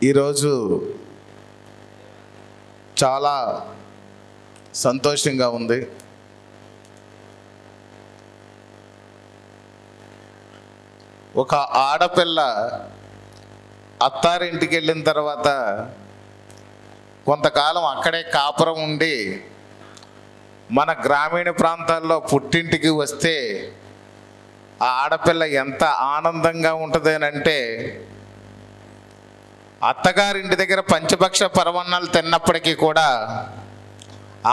ఈరోజు చాలా సంతోషంగా ఉంది. ఒక ఆడపిల్ల అత్తారింటికి వెళ్ళిన తర్వాత కొంతకాలం అక్కడే కాపురం ఉండి మన గ్రామీణ ప్రాంతాల్లో పుట్టింటికి వస్తే ఆ ఆడపిల్ల ఎంత ఆనందంగా ఉంటుంది అంటే, అత్తగారింటి దగ్గర పంచభక్ష పరమాన్నాలు తిన్నప్పటికీ కూడా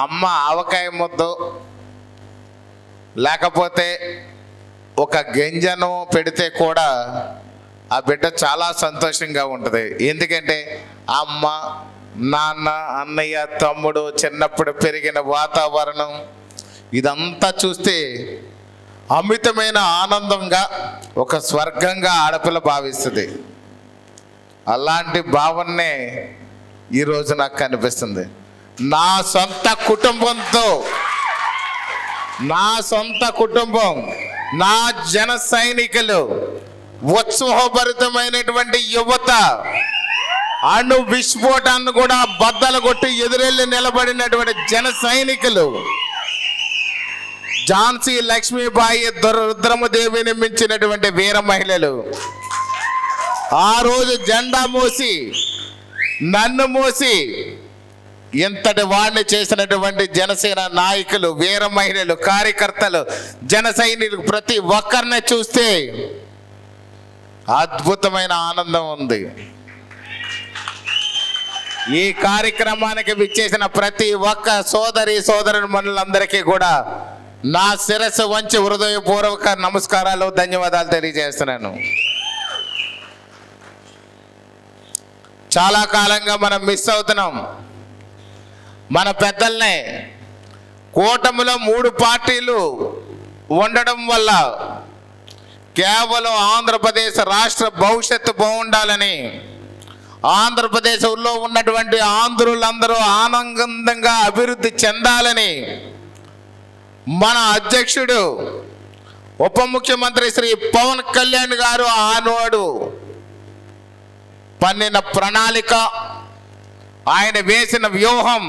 అమ్మ ఆవకాయ ముద్ద లేకపోతే ఒక గింజను పెడితే కూడా ఆ బిడ్డ చాలా సంతోషంగా ఉంటుంది. ఎందుకంటే అమ్మ, నాన్న, అన్నయ్య, తమ్ముడు, చిన్నప్పుడు పెరిగిన వాతావరణం ఇదంతా చూస్తే అమితమైన ఆనందంగా ఒక స్వర్గంగా ఆడపిల్ల భావిస్తుంది. అలాంటి భావనే ఈరోజు నాకు కనిపిస్తుంది. నా సొంత కుటుంబం, నా జన సైనికులు, ఉత్సాహభరితమైనటువంటి యువత, అణు విస్ఫోటాన్ని కూడా బద్దలు కొట్టి ఎదురెళ్ళి నిలబడినటువంటి జన సైనికులు, ఝాన్సీ లక్ష్మీబాయి, రుద్రమదేవిని మించినటువంటి వీర మహిళలు, ఆ రోజు జెండా మోసి నన్ను మోసి ఇంతటి వాడిని చేసినటువంటి జనసేన నాయకులు, వీర మహిళలు, కార్యకర్తలు, జన సైనికులు ప్రతి ఒక్కరిని చూస్తే అద్భుతమైన ఆనందం ఉంది. ఈ కార్యక్రమానికి విచ్చేసిన ప్రతి ఒక్క సోదరులందరికీ కూడా నా శిరస్సు వంచి హృదయపూర్వక నమస్కారాలు, ధన్యవాదాలు తెలియజేస్తున్నాను. చాలా కాలంగా మనం మిస్ అవుతున్నాం మన పెద్దల్ని. కూటమిలో 3 పార్టీలు ఉండడం వల్ల కేవలం ఆంధ్రప్రదేశ్ రాష్ట్ర భవిష్యత్తు బాగుండాలని, ఆంధ్రప్రదేశ్లో ఉన్నటువంటి ఆంధ్రులందరూ ఆనందంగా అభివృద్ధి చెందాలని మన అధ్యక్షుడు ఉప ముఖ్యమంత్రి శ్రీ పవన్ కళ్యాణ్ గారు ఆనాడు పన్నిన ప్రణాళిక, ఆయన వేసిన వ్యూహం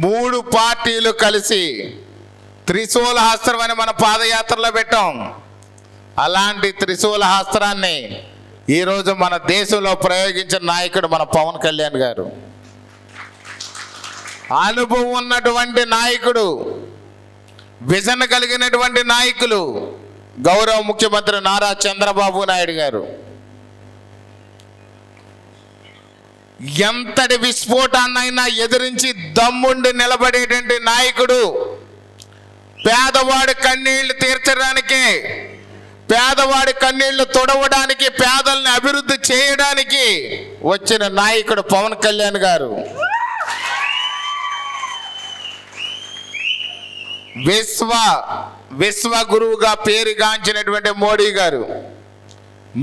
3 పార్టీలు కలిసి త్రిశూల హస్త్రం అని మన పాదయాత్రలో పెట్టాం. అలాంటి త్రిశూల హస్త్రాన్ని ఈరోజు మన దేశంలో ప్రయోగించిన నాయకుడు మన పవన్ కళ్యాణ్ గారు. అనుభవం ఉన్నటువంటి నాయకుడు, విజన్ కలిగినటువంటి నాయకులు గౌరవ ముఖ్యమంత్రి నారా చంద్రబాబు నాయుడు గారు. ఎంతటి విస్ఫోటాన్నైనా ఎదిరించి దమ్ముండి నిలబడేటువంటి నాయకుడు, పేదవాడి కన్నీళ్లు తీర్చడానికి, పేదవాడి కన్నీళ్లు తొడవడానికి, పేదల్ని అభివృద్ధి చేయడానికి వచ్చిన నాయకుడు పవన్ కళ్యాణ్ గారు. విశ్వ గురువుగా పేరుగాంచినటువంటి మోడీ గారు.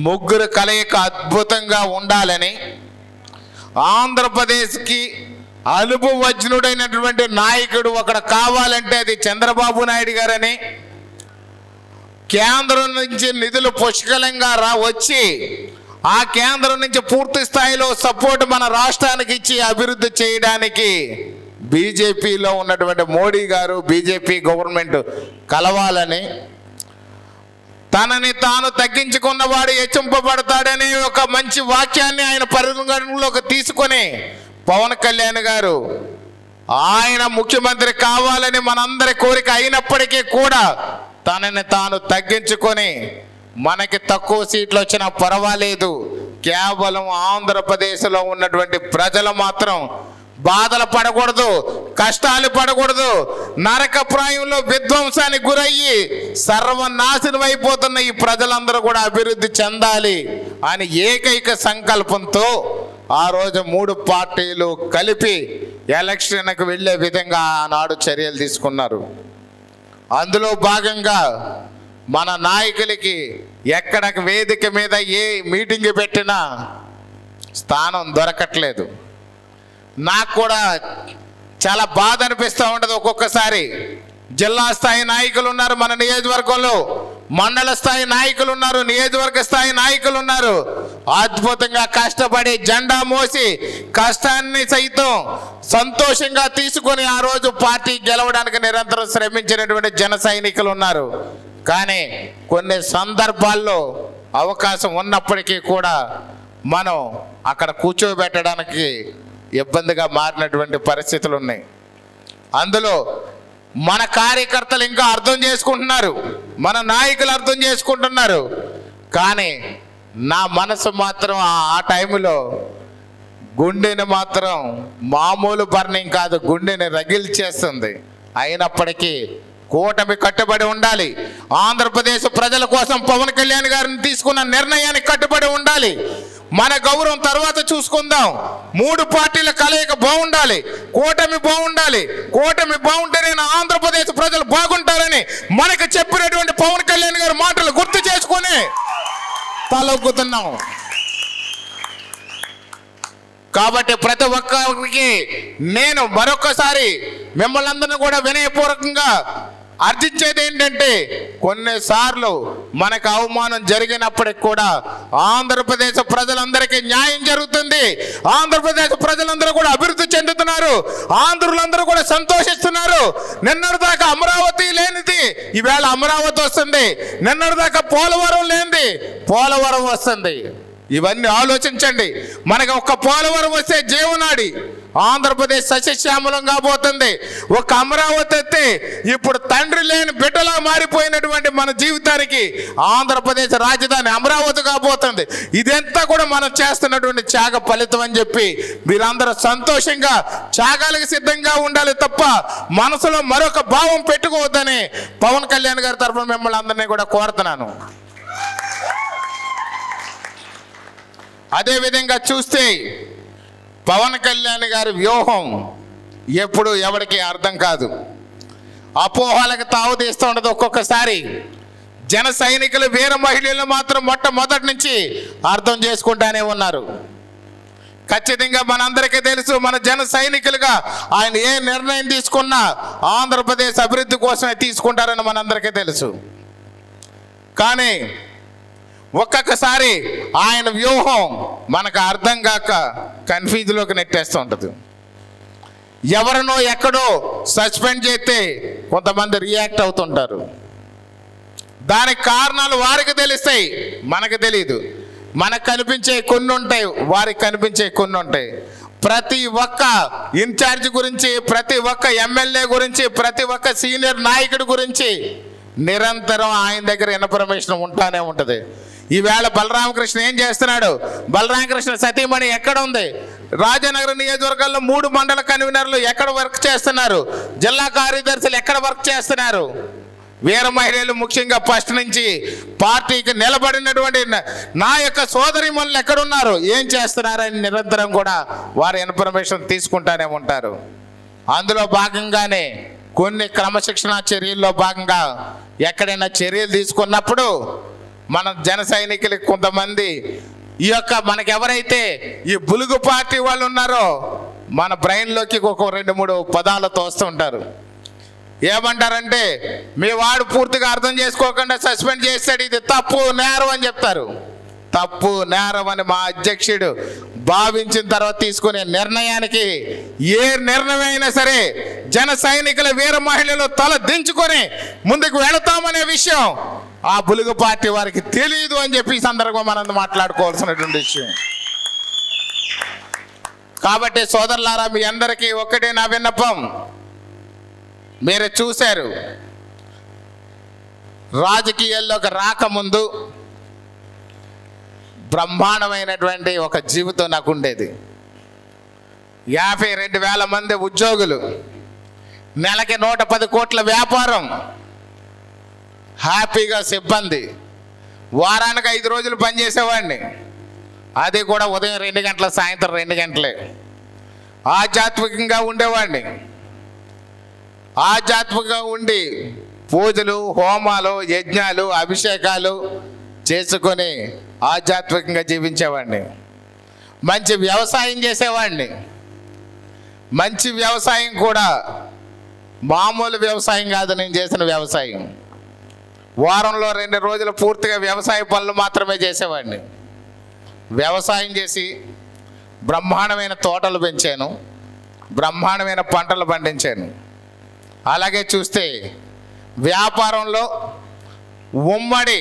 ముగ్గురు కలయిక అద్భుతంగా ఉండాలని, ఆంధ్రప్రదేశ్కి అనుభవజ్ఞుడైనటువంటి నాయకుడు ఒకడు కావాలంటే అది చంద్రబాబు నాయుడు గారని, కేంద్రం నుంచి నిధులు పుష్కలంగా వచ్చి ఆ కేంద్రం నుంచి పూర్తి స్థాయిలో సపోర్ట్ మన రాష్ట్రానికి ఇచ్చి అభివృద్ధి చేయడానికి బీజేపీలో ఉన్నటువంటి మోడీ గారు, బీజేపీ గవర్నమెంట్ కలవాలని, తనని తాను తగ్గించుకున్నవాడు హెచ్చింపబడతాడని ఒక మంచి వాక్యాన్ని ఆయన పరిగణలోకి తీసుకొని పవన్ కళ్యాణ్ గారు ఆయన ముఖ్యమంత్రి కావాలని మనందరి కోరిక అయినప్పటికీ కూడా తనని తాను తగ్గించుకొని మనకి తక్కువ సీట్లు వచ్చినా పర్వాలేదు, కేవలం ఆంధ్రప్రదేశ్లో ఉన్నటువంటి ప్రజలు మాత్రం బాధలు పడకూడదు, కష్టాలు పడకూడదు, నరకప్రాయంలో విధ్వంసానికి గురయ్యి సర్వనాశనం అయిపోతున్న ఈ ప్రజలందరూ కూడా అభివృద్ధి చెందాలి అని ఏకైక సంకల్పంతో ఆ రోజు 3 పార్టీలు కలిపి ఎలక్షన్కు వెళ్ళే విధంగా ఆనాడు చర్యలు తీసుకున్నారు. అందులో భాగంగా మన నాయకులకి ఎక్కడ వేదిక మీద ఏ మీటింగ్ పెట్టినా స్థానం దొరకట్లేదు. నాకు కూడా చాలా బాధ అనిపిస్తూ ఉంటుంది ఒక్కొక్కసారి. జిల్లా స్థాయి నాయకులు ఉన్నారు మన నియోజకవర్గంలో, మండల స్థాయి నాయకులు ఉన్నారు, నియోజకవర్గ స్థాయి నాయకులు ఉన్నారు. అద్భుతంగా కష్టపడి జెండా మోసి కష్టాన్ని సైతం సంతోషంగా తీసుకొని ఆ రోజు పార్టీ గెలవడానికి నిరంతరం శ్రమించినటువంటి జన సైనికులు ఉన్నారు. కానీ కొన్ని సందర్భాల్లో అవకాశం ఉన్నప్పటికీ కూడా మనం అక్కడ కూర్చోబెట్టడానికి ఇబ్బందిగా మారినటువంటి పరిస్థితులు ఉన్నాయి. అందులో మన కార్యకర్తలు ఇంకా అర్థం చేసుకుంటున్నారు, మన నాయకులు అర్థం చేసుకుంటున్నారు. కానీ నా మనసు మాత్రం ఆ టైంలో గుండెని మాత్రం మామూలు బర్నింగ్ కాదు, గుండెని రగిల్చేస్తుంది. అయినప్పటికీ కూటమి కట్టుబడి ఉండాలి. ఆంధ్రప్రదేశ్ ప్రజల కోసం పవన్ కళ్యాణ్ గారిని తీసుకున్న నిర్ణయానికి కట్టుబడి ఉండాలి. మన గౌరవం తర్వాత చూసుకుందాం. 3 పార్టీల కలయిక బాగుండాలి, కూటమి బాగుండాలి. కూటమి బాగుంటేనే ఆంధ్రప్రదేశ్ ప్రజలు బాగుంటారని మనకు చెప్పినటువంటి పవన్ కళ్యాణ్ గారి మాటలు గుర్తు చేసుకొని తలొక్కుతున్నాం. కాబట్టి ప్రతి ఒక్కరికి నేను మరొకసారి మిమ్మల్ని అందరినీ కూడా వినయపూర్వకంగా అర్థించేది ఏంటంటే, కొన్నిసార్లు మనకు అవమానం జరిగినప్పటికి కూడా ఆంధ్రప్రదేశ్ ప్రజలందరికీ న్యాయం జరుగుతుంది. ఆంధ్రప్రదేశ్ ప్రజలందరూ కూడా అభివృద్ధి చెందుతున్నారు, ఆంధ్రులందరూ కూడా సంతోషిస్తున్నారు. నిన్నటిదాకా అమరావతి లేనిది ఈవేళ అమరావతి వస్తుంది, నిన్నటిదాకా పోలవరం లేనిది పోలవరం వస్తుంది. ఇవన్నీ ఆలోచించండి. మనకు ఒక్క పోలవరం వస్తే జీవనాడి ఆంధ్రప్రదేశ్ సస్యశ్యామలం కాబోతుంది. ఒక అమరావతి అయితే ఇప్పుడు తండ్రి లేని బిడ్డలా మారిపోయినటువంటి మన జీవితానికి ఆంధ్రప్రదేశ్ రాజధాని అమరావతి కాబోతుంది. ఇదంతా కూడా మనం చేస్తున్నటువంటి త్యాగ ఫలితం అని చెప్పి మీరందరూ సంతోషంగా త్యాగాలకు సిద్ధంగా ఉండాలి తప్ప మనసులో మరొక భావం పెట్టుకోవద్దని పవన్ కళ్యాణ్ గారి తరఫున మిమ్మల్ని అందరినీ కూడా కోరుతున్నాను. అదేవిధంగా చూస్తే పవన్ కళ్యాణ్ గారి వ్యూహం ఎప్పుడు ఎవరికి అర్థం కాదు, అపోహలకు తావు తీస్తూ ఉండదు. ఒక్కొక్కసారి జన సైనికులు వీర మహిళలు మాత్రం మొట్టమొదటి నుంచి అర్థం చేసుకుంటానే ఉన్నారు. ఖచ్చితంగా మనందరికీ తెలుసు, మన జన సైనికులుగా ఆయన ఏ నిర్ణయం తీసుకున్నా ఆంధ్రప్రదేశ్ అభివృద్ధి కోసమే తీసుకుంటారని మనందరికీ తెలుసు. కానీ ఒక్కొక్కసారి ఆయన వ్యూహం మనకు అర్థం కాక కన్ఫ్యూజ్లోకి నెట్టేస్తూ ఉంటుంది. ఎవరినో ఎక్కడో సస్పెండ్ చేస్తే కొంతమంది రియాక్ట్ అవుతుంటారు. దానికి కారణాలు వారికి తెలుస్తాయి, మనకు తెలియదు. మనకు కనిపించే కొన్ని ఉంటాయి, వారికి కనిపించే కొన్ని ఉంటాయి. ప్రతి ఒక్క ఇన్ఛార్జ్ గురించి, ప్రతి ఒక్క ఎమ్మెల్యే గురించి, ప్రతి ఒక్క సీనియర్ నాయకుడి గురించి నిరంతరం ఆయన దగ్గర ఇన్ఫర్మేషన్ ఉంటానే ఉంటుంది. ఈవేళ బలరామకృష్ణ ఏం చేస్తున్నాడు, బలరామకృష్ణ సతీమణి ఎక్కడ ఉంది, రాజనగరం నియోజకవర్గాల్లో 3 మండల కన్వీనర్లు ఎక్కడ వర్క్ చేస్తున్నారు, జిల్లా కార్యదర్శులు ఎక్కడ వర్క్ చేస్తున్నారు, వీర మహిళలు ముఖ్యంగా ఫస్ట్ నుంచి పార్టీకి నిలబడినటువంటి నా యొక్క సోదరిమణులు ఎక్కడున్నారు, ఏం చేస్తున్నారని నిరంతరం కూడా వారి ఇన్ఫర్మేషన్ తీసుకుంటానే ఉంటారు. అందులో భాగంగానే కొన్ని క్రమశిక్షణ చర్యల్లో భాగంగా ఎక్కడైనా చర్యలు తీసుకున్నప్పుడు మన జన సైనికులకి కొంతమంది ఈ యొక్క మనకెవరైతే ఈ బులుగు పార్టీ వాళ్ళు ఉన్నారో మన బ్రెయిన్లోకి ఒక 2-3 పదాలు తోస్తుంటారు. ఏమంటారంటే, మీ వాడు పూర్తిగా అర్థం చేసుకోకుండా సస్పెండ్ చేస్తాడు, ఇది తప్పు నేరం అని చెప్తారు. తప్పు నేరం అని మా అధ్యక్షుడు భావించిన తర్వాత తీసుకునే నిర్ణయానికి ఏ నిర్ణయం అయినా సరే జన సైనికుల వీర మహిళలు తల దించుకొని ముందుకు వెళతామనే విషయం ఆ బులుగు పార్టీ వారికి తెలియదు అని చెప్పి ఈ సందర్భంగా మనం మాట్లాడుకోవాల్సినటువంటి విషయం. కాబట్టి సోదరులారా, మీ అందరికీ ఒక్కటే నా విన్నపం. మీరు చూశారు, రాజకీయాల్లోకి రాకముందు బ్రహ్మాండమైనటువంటి ఒక జీవితం నాకు ఉండేది. 52,000 మంది ఉద్యోగులు, నెలకి 110 కోట్ల వ్యాపారం, హ్యాపీగా సిబ్బంది, వారానికి 5 రోజులు పనిచేసేవాడిని. అది కూడా ఉదయం 2 గంటల, సాయంత్రం 2 గంటలే. ఆధ్యాత్మికంగా ఉండేవాడిని. ఆధ్యాత్మికంగా ఉండి పూజలు, హోమాలు, యజ్ఞాలు, అభిషేకాలు చేసుకొని ఆధ్యాత్మికంగా జీవించేవాడిని. మంచి వ్యవసాయం చేసేవాడిని. మంచి వ్యవసాయం కూడా మామూలు వ్యవసాయం కాదు నేను చేసిన వ్యవసాయం. వారంలో 2 రోజులు పూర్తిగా వ్యవసాయ పనులు మాత్రమే చేసేవాడిని. వ్యవసాయం చేసి బ్రహ్మాండమైన తోటలు పెంచాను, బ్రహ్మాండమైన పంటలు పండించాను. అలాగే చూస్తే వ్యాపారంలో ఉమ్మడి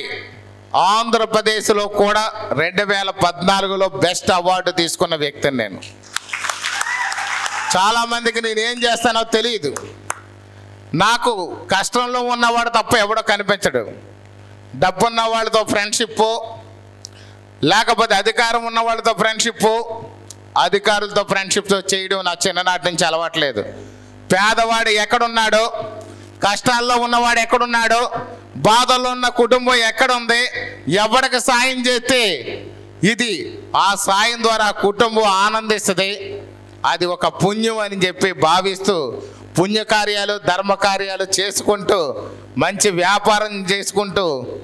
ఆంధ్రప్రదేశ్లో కూడా 2014లో బెస్ట్ అవార్డు తీసుకున్న వ్యక్తిని నేను. చాలామందికి నేను ఏం చేస్తానో తెలియదు. నాకు కష్టంలో ఉన్నవాడు తప్ప ఎవడో కనిపించడు. డబ్బున్న వాళ్ళతో ఫ్రెండ్షిప్, లేకపోతే అధికారం ఉన్న వాళ్ళతో ఫ్రెండ్షిప్, అధికారులతో ఫ్రెండ్షిప్తో చేయడం నా చిన్ననాటి నుంచి అలవాట్లేదు. పేదవాడు ఎక్కడున్నాడో, కష్టాల్లో ఉన్నవాడు ఎక్కడున్నాడో, బాధల్లో ఉన్న కుటుంబం ఎక్కడుంది, ఎవరికి సాయం చేస్తే ఇది ఆ సాయం ద్వారా కుటుంబం ఆనందిస్తుంది, అది ఒక పుణ్యం అని చెప్పి భావిస్తూ పుణ్యకార్యాలు ధర్మకార్యాలు చేసుకుంటూ మంచి వ్యాపారం చేసుకుంటూ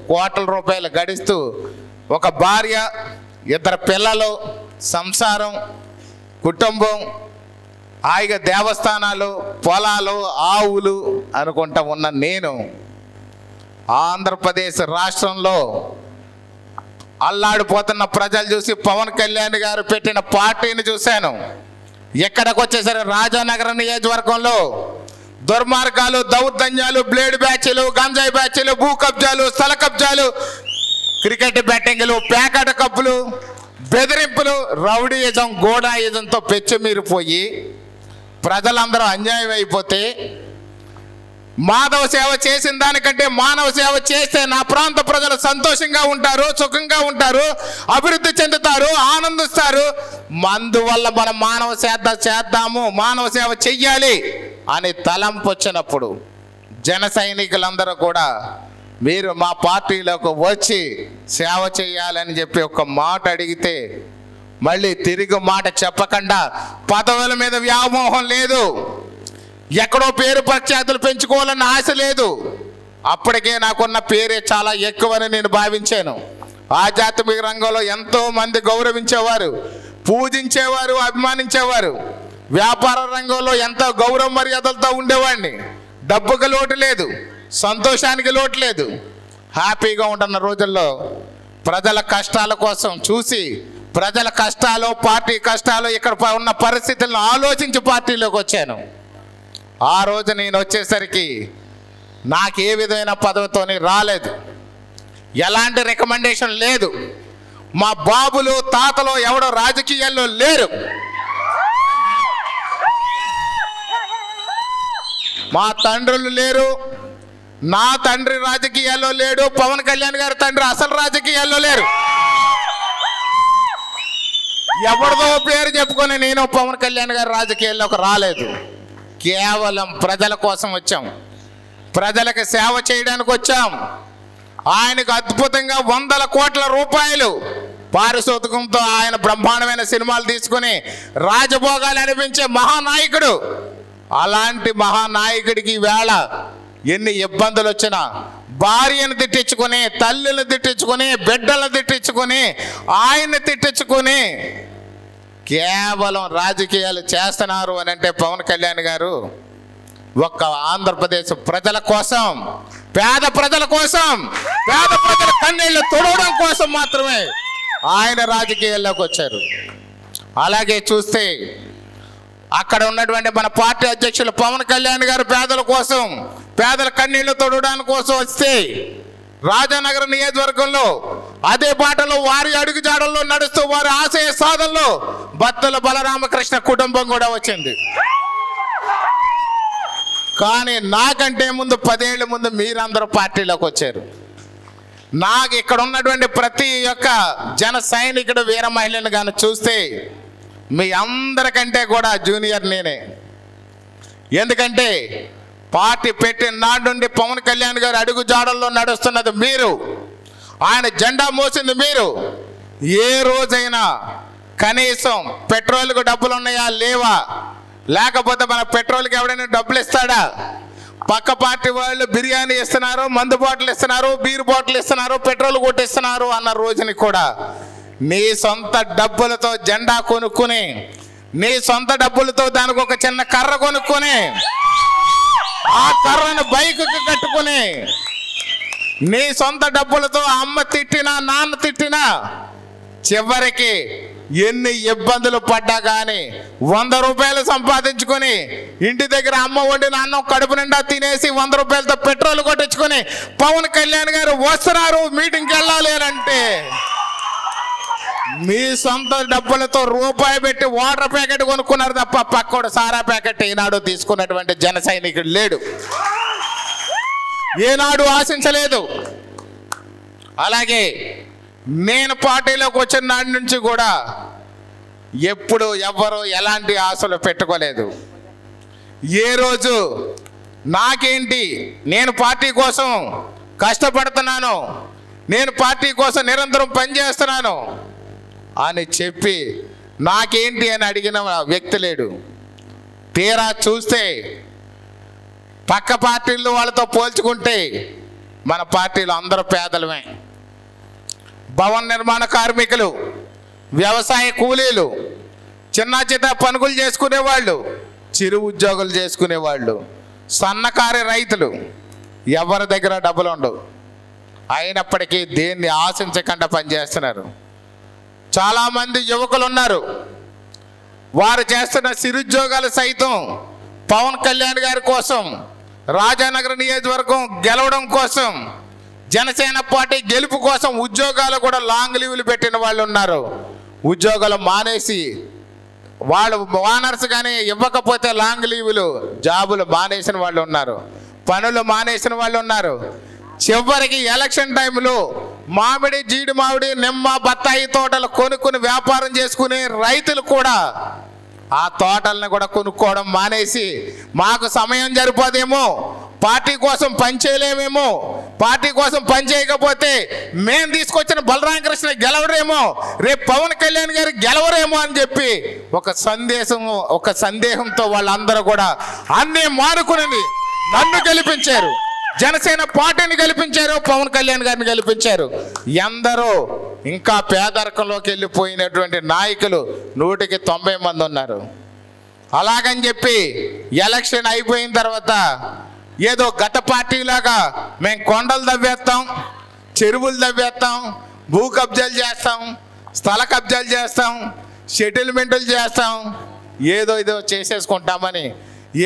కోట్ల రూపాయలు గడిస్తూ ఒక భార్య, 2 పిల్లలు, సంసారం, కుటుంబం, హాయిగా దేవస్థానాలు, పొలాలు, ఆవులు అనుకుంటా ఉన్న నేను ఆంధ్రప్రదేశ్ రాష్ట్రంలో అల్లాడిపోతున్న ప్రజలు చూసి పవన్ కళ్యాణ్ గారు పెట్టిన పార్టీని చూశాను. ఎక్కడికి వచ్చేసరి రాజానగరం నియోజకవర్గంలో దుర్మార్గాలు, దౌర్జన్యాలు, బ్లేడ్ బ్యాచ్లు, గంజాయి బ్యాచ్లు, భూ కబ్జాలు, స్థల కబ్జాలు, క్రికెట్ బ్యాటింగ్లు, ప్యాకెట్ కప్పులు, బెదిరింపులు, రౌడీయిజం, గోడాయిజంతో పెచ్చుమీరిపోయి ప్రజలందరూ అన్యాయం అయిపోతే మాధవ సేవ చేసిన దానికంటే మానవ సేవ చేస్తే నా ప్రాంత ప్రజలు సంతోషంగా ఉంటారు, సుఖంగా ఉంటారు, అభివృద్ధి చెందుతారు, ఆనందిస్తారు. అందువల్ల మనం మానవ సేవ చేద్దాము, మానవ సేవ చెయ్యాలి అని తలంపు వచ్చినప్పుడు జన సైనికులందరూ కూడా మీరు మా పార్టీలోకి వచ్చి సేవ చేయాలని చెప్పి ఒక మాట అడిగితే మళ్ళీ తిరిగి మాట చెప్పకుండా, పదవుల మీద వ్యామోహం లేదు, ఎక్కడో పేరు ప్రఖ్యాతులు పెంచుకోవాలన్న ఆశ లేదు. అప్పటికే నాకున్న పేరే చాలా ఎక్కువని నేను భావించాను. ఆధ్యాత్మిక రంగంలో ఎంతో మంది గౌరవించేవారు, పూజించేవారు, అభిమానించేవారు. వ్యాపార రంగంలో ఎంతో గౌరవ మర్యాదలతో ఉండేవాడిని. డబ్బుకి లోటు లేదు, సంతోషానికి లోటు లేదు. హ్యాపీగా ఉంటున్న రోజుల్లో ప్రజల కష్టాల కోసం చూసి, ప్రజల కష్టాలు, పార్టీ కష్టాలు, ఇక్కడ ఉన్న పరిస్థితులను ఆలోచించి పార్టీలోకి వచ్చాను. ఆ రోజు నేను వచ్చేసరికి నాకు ఏ విధమైన పదవితోని రాలేదు, ఎలాంటి రికమెండేషన్ లేదు. మా బాబులు తాతలు ఎవడో రాజకీయాల్లో లేరు, మా తండ్రులు లేరు, నా తండ్రి రాజకీయాల్లో లేడు, పవన్ కళ్యాణ్ గారి తండ్రి అసలు రాజకీయాల్లో లేరు. ఎవరిదో పేరు చెప్పుకొని నేను పవన్ కళ్యాణ్ గారి రాజకీయాల్లోకి రాలేదు. కేవలం ప్రజల కోసం వచ్చాం, ప్రజలకు సేవ చేయడానికి వచ్చాం. ఆయనకు అద్భుతంగా 100 కోట్ల రూపాయలు పారితోషికంతో ఆయన బ్రహ్మాండమైన సినిమాలు తీసుకుని రాజభోగాలు అనిపించే మహానాయకుడు. అలాంటి మహానాయకుడికి వేళ ఎన్ని ఇబ్బందులు వచ్చినా భార్యను తిట్టించుకొని, తల్లిని తిట్టించుకొని, బిడ్డలను తిట్టించుకొని, ఆయన్ని తిట్టించుకొని కేవలం రాజకీయాలు చేస్తున్నారు అని అంటే పవన్ కళ్యాణ్ గారు ఒక్క ఆంధ్రప్రదేశ్ ప్రజల కోసం, పేద ప్రజల కోసం, పేద ప్రజల కన్నీళ్లు తుడవడం కోసం మాత్రమే ఆయన రాజకీయాల్లోకి వచ్చారు. అలాగే చూస్తే అక్కడ ఉన్నటువంటి మన పార్టీ అధ్యక్షులు పవన్ కళ్యాణ్ గారు పేదల కోసం, పేదల కన్నీళ్లు తుడవడానికి కోసం వస్తే రాజానగరం నియోజకవర్గంలో అదే బాటలో వారి అడుగుజాడల్లో నడుస్తూ వారి ఆశయ సాధనలో బత్తుల బలరామకృష్ణ కుటుంబం కూడా వచ్చింది. కానీ నాకంటే ముందు 10 ఏళ్ళ ముందు మీరందరూ పార్టీలోకి వచ్చారు. నాకు ఇక్కడ ఉన్నటువంటి ప్రతి ఒక్క జన సైనికుడు, వీర మహిళను కానీ చూస్తే మీ అందరికంటే కూడా జూనియర్ నేనే. ఎందుకంటే పార్టీ పెట్టిన నాటి నుండి పవన్ కళ్యాణ్ గారు అడుగు జాడల్లో నడుస్తున్నది మీరు, ఆయన జెండా మోసింది మీరు. ఏ రోజైనా కనీసం పెట్రోల్కు డబ్బులు ఉన్నాయా లేవా, లేకపోతే మన పెట్రోల్కి ఎవడైనా డబ్బులు ఇస్తాడా, పక్క పార్టీ వాళ్ళు బిర్యానీ ఇస్తున్నారు, మందు బాటిల్ ఇస్తున్నారు, బీర్ బాటిల్ ఇస్తున్నారు, పెట్రోల్ కొట్టిస్తున్నారు అన్న రోజుని కూడా నీ సొంత డబ్బులతో జెండా కొనుక్కుని, నీ సొంత డబ్బులతో దానికి ఒక చిన్న కర్ర కొనుక్కొని, ఆ కర్రను బైకుకి కట్టుకుని నీ సొంత డబ్బులతో అమ్మ తిట్టినా నాన్న తిట్టినా చివరికి ఎన్ని ఇబ్బందులు పడ్డా కానీ 100 రూపాయలు సంపాదించుకొని ఇంటి దగ్గర అమ్మ వండిన అన్నం కడుపు నిండా తినేసి 100 రూపాయలతో పెట్రోల్ కొట్టించుకొని పవన్ కళ్యాణ్ గారు వస్తున్నారు మీటింగ్కి వెళ్ళాలి అంటే మీ సొంత డబ్బులతో రూపాయి పెట్టి వాటర్ ప్యాకెట్ కొనుక్కున్నారు తప్ప పక్కోడు సారా ప్యాకెట్ ఈనాడు తీసుకున్నటువంటి జన సైనికుడు లేడు, ఏనాడు ఆశించలేదు. అలాగే నేను పార్టీలోకి వచ్చిన నాటి నుంచి కూడా ఎప్పుడు ఎవ్వరూ ఎలాంటి ఆశలు పెట్టుకోలేదు. ఏ రోజు నాకేంటి, నేను పార్టీ కోసం కష్టపడుతున్నాను, నేను పార్టీ కోసం నిరంతరం పనిచేస్తున్నాను అని చెప్పి నాకేంటి అని అడిగిన వ్యక్తి లేడు. తీరా చూస్తే పక్క పార్టీలు వాళ్ళతో పోల్చుకుంటే మన పార్టీలో అందరూ పేదలమే. భవన నిర్మాణ కార్మికులు, వ్యవసాయ కూలీలు, చిన్న చిన్న పనులు చేసుకునేవాళ్ళు, చిరు ఉద్యోగులు చేసుకునేవాళ్ళు, సన్నకారు రైతులు, ఎవరి దగ్గర డబ్బులు ఉండవు. అయినప్పటికీ దేన్ని ఆశించకుండా పనిచేస్తున్నారు. చాలామంది యువకులు ఉన్నారు, వారు చేస్తున్న చిరుద్యోగాలు సైతం పవన్ కళ్యాణ్ గారి కోసం, రాజానగర్ నియోజకవర్గం గెలవడం కోసం, జనసేన పార్టీ గెలుపు కోసం ఉద్యోగాలు కూడా లాంగ్ లీవ్లు పెట్టిన వాళ్ళు ఉన్నారు. ఉద్యోగాలు మానేసి వాళ్ళు ఓనర్స్ కానీ ఇవ్వకపోతే లాంగ్ లీవ్లు జాబులు మానేసిన వాళ్ళు ఉన్నారు, పనులు మానేసిన వాళ్ళు ఉన్నారు. చివరికి ఎలక్షన్ టైంలో మామిడి, జీడి మామిడి, నిమ్మ, బత్తాయి తోటలు కొనుక్కుని వ్యాపారం చేసుకునే రైతులు కూడా ఆ తోటలను కూడా కొనుక్కోవడం మానేసి మాకు సమయం సరిపోదేమో, పార్టీ కోసం పనిచేయలేమేమో, పార్టీ కోసం పనిచేయకపోతే మేము తీసుకొచ్చిన బలరామకృష్ణ గెలవరేమో, రేపు పవన్ కళ్యాణ్ గారు గెలవరేమో అని చెప్పి ఒక సందేహంతో వాళ్ళందరూ కూడా అన్నీ మానుకుని నన్ను గెలిపించారు, జనసేన పార్టీని గెలిపించారు, పవన్ కళ్యాణ్ గారిని గెలిపించారు. ఎందరో ఇంకా పేదరికంలోకి వెళ్ళిపోయినటువంటి నాయకులు 190 మంది ఉన్నారు. అలాగని చెప్పి ఎలక్షన్ అయిపోయిన తర్వాత ఏదో గత పార్టీలాగా మేము కొండలు తవ్వేస్తాం, చెరువులు తవ్వేస్తాం, భూ కబ్జాలు చేస్తాం, స్థల కబ్జాలు చేస్తాం, సెటిల్మెంట్లు చేస్తాం, ఏదో చేసేసుకుంటామని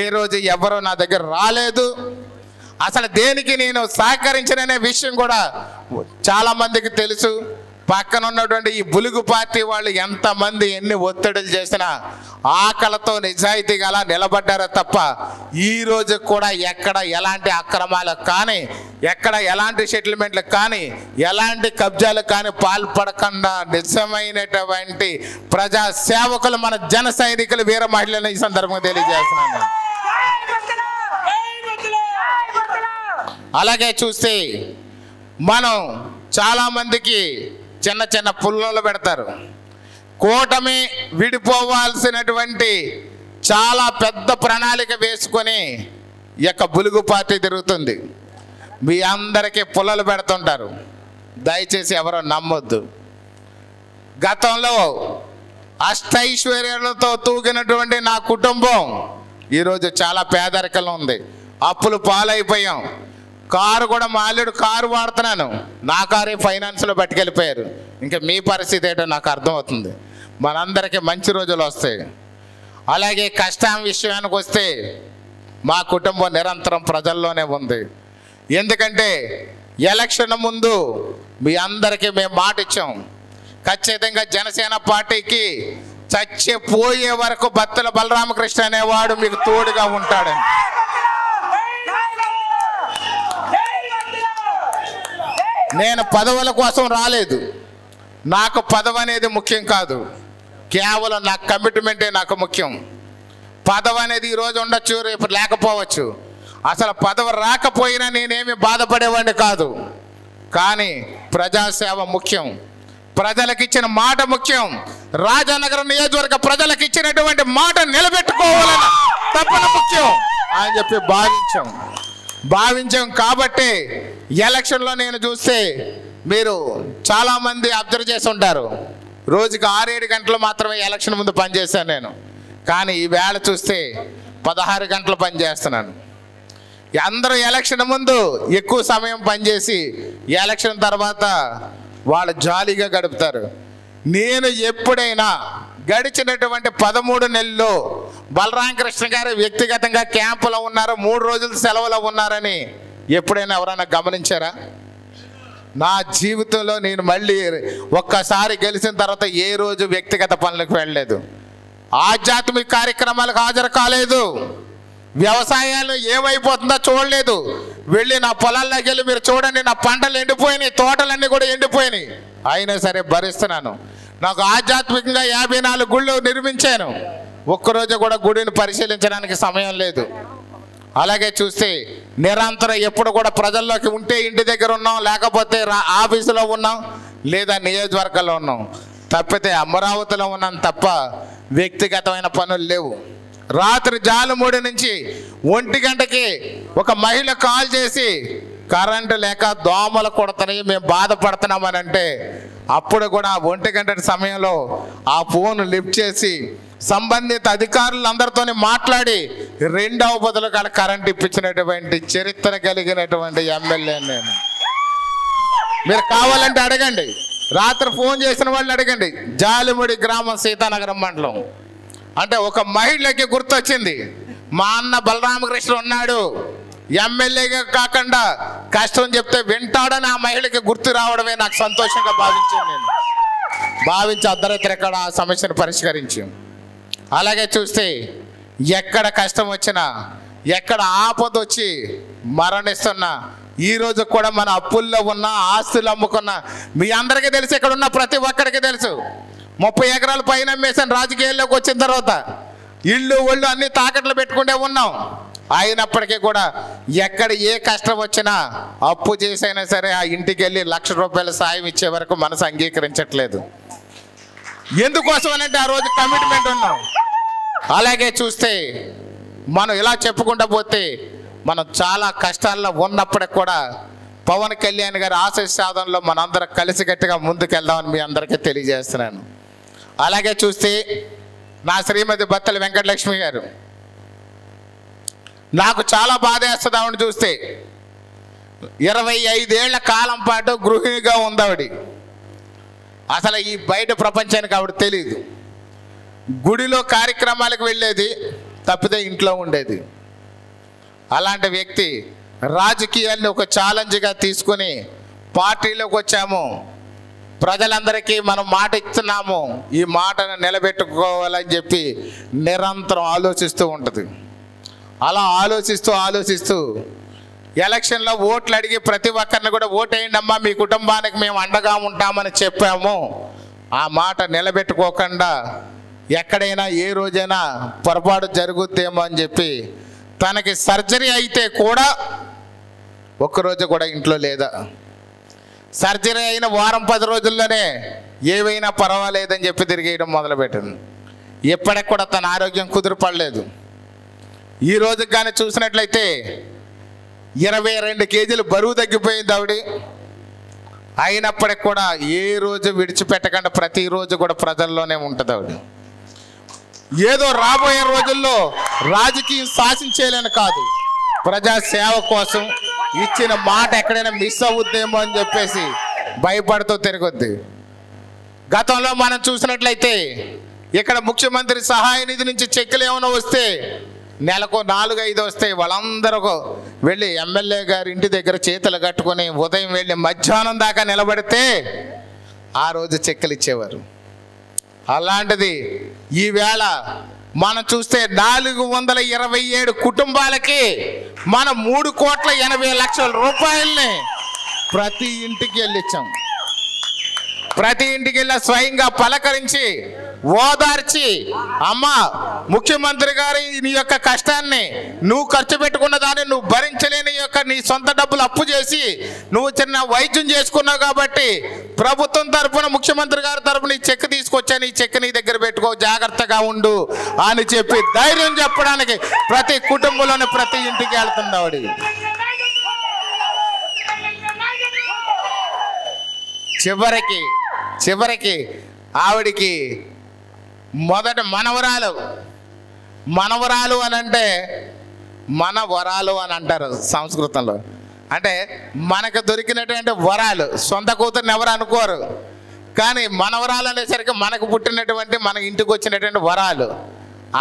ఏ రోజు ఎవరో నా దగ్గర రాలేదు. అసలు దేనికి నేను సహకరించననే విషయం కూడా చాలామందికి తెలుసు. పక్కన ఉన్నటువంటి ఈ బులుగు పార్టీ వాళ్ళు ఎంతమంది ఎన్ని ఒత్తిడులు చేసినా ఆకలితో నిజాయితీగా అలా నిలబడ్డారో తప్ప ఈ రోజు కూడా ఎక్కడ ఎలాంటి అక్రమాలకు కానీ, ఎక్కడ ఎలాంటి సెటిల్మెంట్లకు కానీ, ఎలాంటి కబ్జాలకు కానీ పాల్పడకుండా నిజమైనటువంటి ప్రజా సేవకులు మన జన సైనికులు వీర మహిళలను ఈ సందర్భంగా తెలియజేస్తున్నాను. అలాగే చూస్తే మనం చాలామందికి చిన్న చిన్న పుల్లలు పెడతారు. కూటమి విడిపోవాల్సినటువంటి చాలా పెద్ద ప్రణాళిక వేసుకొని ఈ యొక్క బులుగు పార్టీ తిరుగుతుంది. మీ అందరికీ పుల్లలు పెడుతుంటారు, దయచేసి ఎవరో నమ్మొద్దు. గతంలో అష్టైశ్వర్యాలతో తూగినటువంటి నా కుటుంబం ఈరోజు చాలా పేదరికంలో ఉంది, అప్పులు పాలైపోయాం. కారు కూడా మా అల్లుడు కారు వాడుతున్నాను, నా కారే ఫైనాన్స్లో పట్టుకెళ్ళిపోయారు. ఇంకా మీ పరిస్థితి ఏంటో నాకు అర్థమవుతుంది. మనందరికీ మంచి రోజులు వస్తాయి. అలాగే కష్టం విషయానికి వస్తే మా కుటుంబం నిరంతరం ప్రజల్లోనే ఉంది. ఎందుకంటే ఎలక్షన్ ముందు మీ అందరికీ మేము మాట ఇచ్చాం, ఖచ్చితంగా జనసేన పార్టీకి చచ్చిపోయే వరకు బత్తల బలరామకృష్ణ అనేవాడు మీకు తోడుగా ఉంటాడని. నేను పదవుల కోసం రాలేదు, నాకు పదవి అనేది ముఖ్యం కాదు, కేవలం నా కమిట్మెంటే నాకు ముఖ్యం. పదవి అనేది ఈరోజు ఉండొచ్చు, రేపు లేకపోవచ్చు. అసలు పదవి రాకపోయినా నేనేమి బాధపడేవాడిని కాదు. కానీ ప్రజాసేవ ముఖ్యం, ప్రజలకు ఇచ్చిన మాట ముఖ్యం. రాజానగరం నియోజకవర్గ ప్రజలకు ఇచ్చినటువంటి మాట నిలబెట్టుకోవాలని తప్పన ముఖ్యం అని చెప్పి భావించాం. కాబట్టి ఎలక్షన్లో నేను చూస్తే మీరు చాలామంది అబ్జర్వ్ చేసి ఉంటారు, రోజుకి 6-7 గంటలు మాత్రమే ఎలక్షన్ ముందు పనిచేశాను నేను. కానీ ఈ వేళ చూస్తే 16 గంటలు పనిచేస్తున్నాను. అందరూ ఎలక్షన్ ముందు ఎక్కువ సమయం పనిచేసి ఎలక్షన్ తర్వాత వాళ్ళు జాలీగా గడుపుతారు. నేను ఎప్పుడైనా గడిచినటువంటి 13 నెలల్లో బలరామకృష్ణ గారు వ్యక్తిగతంగా క్యాంపులో ఉన్నారు, 3 రోజులు సెలవులో ఉన్నారని ఎప్పుడైనా ఎవరైనా గమనించారా? నా జీవితంలో నేను మళ్ళీ ఒక్కసారి గెలిచిన తర్వాత ఏ రోజు వ్యక్తిగత పనులకు వెళ్ళలేదు, ఆధ్యాత్మిక కార్యక్రమాలకు హాజరు కాలేదు, వ్యవసాయాలు ఏమైపోతుందో చూడలేదు. వెళ్ళి నా పొలాల్లోకి వెళ్ళి మీరు చూడండి, నా పంటలు ఎండిపోయినాయి, తోటలన్నీ కూడా ఎండిపోయినాయి. అయినా సరే భరిస్తున్నాను. నాకు ఆధ్యాత్మికంగా 54 గుళ్ళు నిర్మించాను, ఒక్కరోజు కూడా గుడిని పరిశీలించడానికి సమయం లేదు. అలాగే చూస్తే నిరంతరం ఎప్పుడు కూడా ప్రజల్లోకి ఉంటే ఇంటి దగ్గర ఉన్నాం, లేకపోతే ఆఫీసులో ఉన్నాం, లేదా నియోజకవర్గంలో ఉన్నాం, తప్పితే అమరావతిలో ఉన్నాం తప్ప వ్యక్తిగతమైన పనులు లేవు. రాత్రి జాలమూడి నుంచి 1 గంటకి ఒక మహిళ కాల్ చేసి కరెంటు లేక దోమలు కొడుతున్నాయి, మేము బాధపడుతున్నామని అంటే అప్పుడు కూడా 1 గంట సమయంలో ఆ ఫోన్ లిఫ్ట్ చేసి సంబంధిత అధికారులందరితో మాట్లాడి 2వ బదులు కరెంట్ ఇప్పించినటువంటి చరిత్ర కలిగినటువంటి ఎమ్మెల్యే నేను. మీరు కావాలంటే అడగండి, రాత్రి ఫోన్ చేసిన వాళ్ళని అడగండి. జాలిముడి గ్రామం, సీతానగరం మండలం. అంటే ఒక మహిళకి గుర్తొచ్చింది, మా అన్న బలరామకృష్ణ ఉన్నాడు, ఎమ్మెల్యేగా కాకుండా కష్టం చెప్తే వింటాడని ఆ మహిళకి గుర్తు రావడమే నాకు సంతోషంగా భావించాను. నేను భావించి అర్ధరాత్రి ఆ సమస్యను పరిష్కరించి. అలాగే చూస్తే ఎక్కడ కష్టం వచ్చినా, ఎక్కడ ఆపద వచ్చి మరణిస్తున్నా, ఈరోజు కూడా మన అప్పుల్లో ఉన్న, ఆస్తులు అమ్ముకున్నా, మీ అందరికీ తెలుసు, ఇక్కడ ఉన్న ప్రతి ఒక్కరికి తెలుసు. 30 ఎకరాల పైన అమ్మేసాను రాజకీయాల్లోకి వచ్చిన తర్వాత. ఇళ్ళు ఒళ్ళు అన్ని తాకట్లు పెట్టుకుంటే ఉన్నాం. అయినప్పటికీ కూడా ఎక్కడ ఏ కష్టం వచ్చినా అప్పు చేసైనా సరే ఆ ఇంటికి వెళ్ళి ₹1,00,000 సాయం ఇచ్చే వరకు మనసు అంగీకరించట్లేదు. ఎందుకోసం అనంటే ఆ రోజు కమిట్మెంట్ ఉన్నాం. అలాగే చూస్తే మనం ఇలా చెప్పుకుంటూ పోతే మనం చాలా కష్టాల్లో ఉన్నప్పటికి కూడా పవన్ కళ్యాణ్ గారి ఆశయ సాధనలో మనందరం కలిసికట్టుగా ముందుకెళ్దామని మీ అందరికీ తెలియజేస్తున్నాను. అలాగే చూస్తే నా శ్రీమతి బత్తల వెంకటలక్ష్మి గారు, నాకు చాలా బాధేస్తుంది ఆవిడ చూస్తే. 25 ఏళ్ల కాలం పాటు గృహిణిగా ఉంది ఆవిడ. అసలు ఈ బయట ప్రపంచానికి ఆవిడ తెలియదు. గుడిలో కార్యక్రమాలకు వెళ్ళేది తప్పితే ఇంట్లో ఉండేది. అలాంటి వ్యక్తి రాజకీయాల్ని ఒక ఛాలెంజ్గా తీసుకుని పార్టీలోకి వచ్చాము, ప్రజలందరికీ మనం మాట ఇస్తున్నాము, ఈ మాటను నిలబెట్టుకోవాలని చెప్పి నిరంతరం ఆలోచిస్తూ ఉంటుంది. అలా ఆలోచిస్తూ ఎలక్షన్లో ఓట్లు అడిగి ప్రతి ఒక్కరిని కూడా ఓటేయండి అమ్మా, మీ కుటుంబానికి మేము అండగా ఉంటామని చెప్పాము. ఆ మాట నిలబెట్టుకోకుండా ఎక్కడైనా ఏ రోజైనా పొరపాటు జరుగుద్దేమో అని చెప్పి తనకి సర్జరీ అయితే కూడా ఒక్కరోజు కూడా ఇంట్లో లేదా. సర్జరీ అయిన వారం 10 రోజుల్లోనే ఏవైనా పర్వాలేదని చెప్పి తిరిగేయడం మొదలుపెట్టింది. ఇప్పటికి కూడా తన ఆరోగ్యం కుదురుపడలేదు. ఈ రోజుకి కానీ చూసినట్లయితే 22 కేజీలు బరువు తగ్గిపోయింది ఆవిడ. అయినప్పటికి కూడా ఏ రోజు విడిచిపెట్టకుండా ప్రతిరోజు కూడా ప్రజల్లోనే ఉంటుంది ఆవిడ. ఏదో రాబోయే రోజుల్లో రాజకీయం శాసించేయాలని కాదు, ప్రజాసేవ కోసం ఇచ్చిన మాట ఎక్కడైనా మిస్ అవుద్దేమో అని చెప్పేసి భయపడుతూ తిరగొద్ది. గతంలో మనం చూసినట్లయితే ఇక్కడ ముఖ్యమంత్రి సహాయ నిధి నుంచి చెక్కులు ఏమైనా వస్తే నెలకు 4-5 వస్తాయి. వాళ్ళందరూ వెళ్ళి ఎమ్మెల్యే గారి ఇంటి దగ్గర చేతులు కట్టుకొని ఉదయం వెళ్ళి మధ్యాహ్నం దాకా నిలబడితే ఆ రోజు చెక్కులు ఇచ్చేవారు. అలాంటిది ఈవేళ మనం చూస్తే 427 కుటుంబాలకి మనం 3,80,00,000 రూపాయలని ప్రతి ఇంటికి వెళ్ళిచ్చాం. ప్రతి ఇంటికి వెళ్ళి స్వయంగా పలకరించి ఓదార్చి, అమ్మా ముఖ్యమంత్రి గారి నీ యొక్క కష్టాన్ని, నువ్వు ఖర్చు పెట్టుకున్న దాన్ని నువ్వు భరించలేని నీ సొంత డబ్బులు అప్పు చేసి నువ్వు చిన్న వైద్యం చేసుకున్నావు కాబట్టి ప్రభుత్వం తరఫున, ముఖ్యమంత్రి గారి తరఫున ఈ చెక్ తీసుకొచ్చాను, ఈ చెక్ నీ దగ్గర పెట్టుకో, జాగ్రత్తగా ఉండు అని చెప్పి ధైర్యం చెప్పడానికి ప్రతి కుటుంబంలోని ప్రతి ఇంటికి వెళ్తుంది ఆవిడ. చివరికి ఆవిడికి మొదట మనవరాలు అని అంటే మన వరాలు అని అంటారు సంస్కృతంలో. అంటే మనకు దొరికినటువంటి వరాలు, సొంత కూతుర్ని ఎవరు అనుకోరు, కానీ మనవరాలు అనేసరికి మనకు పుట్టినటువంటి మన ఇంటికి వచ్చినటువంటి వరాలు.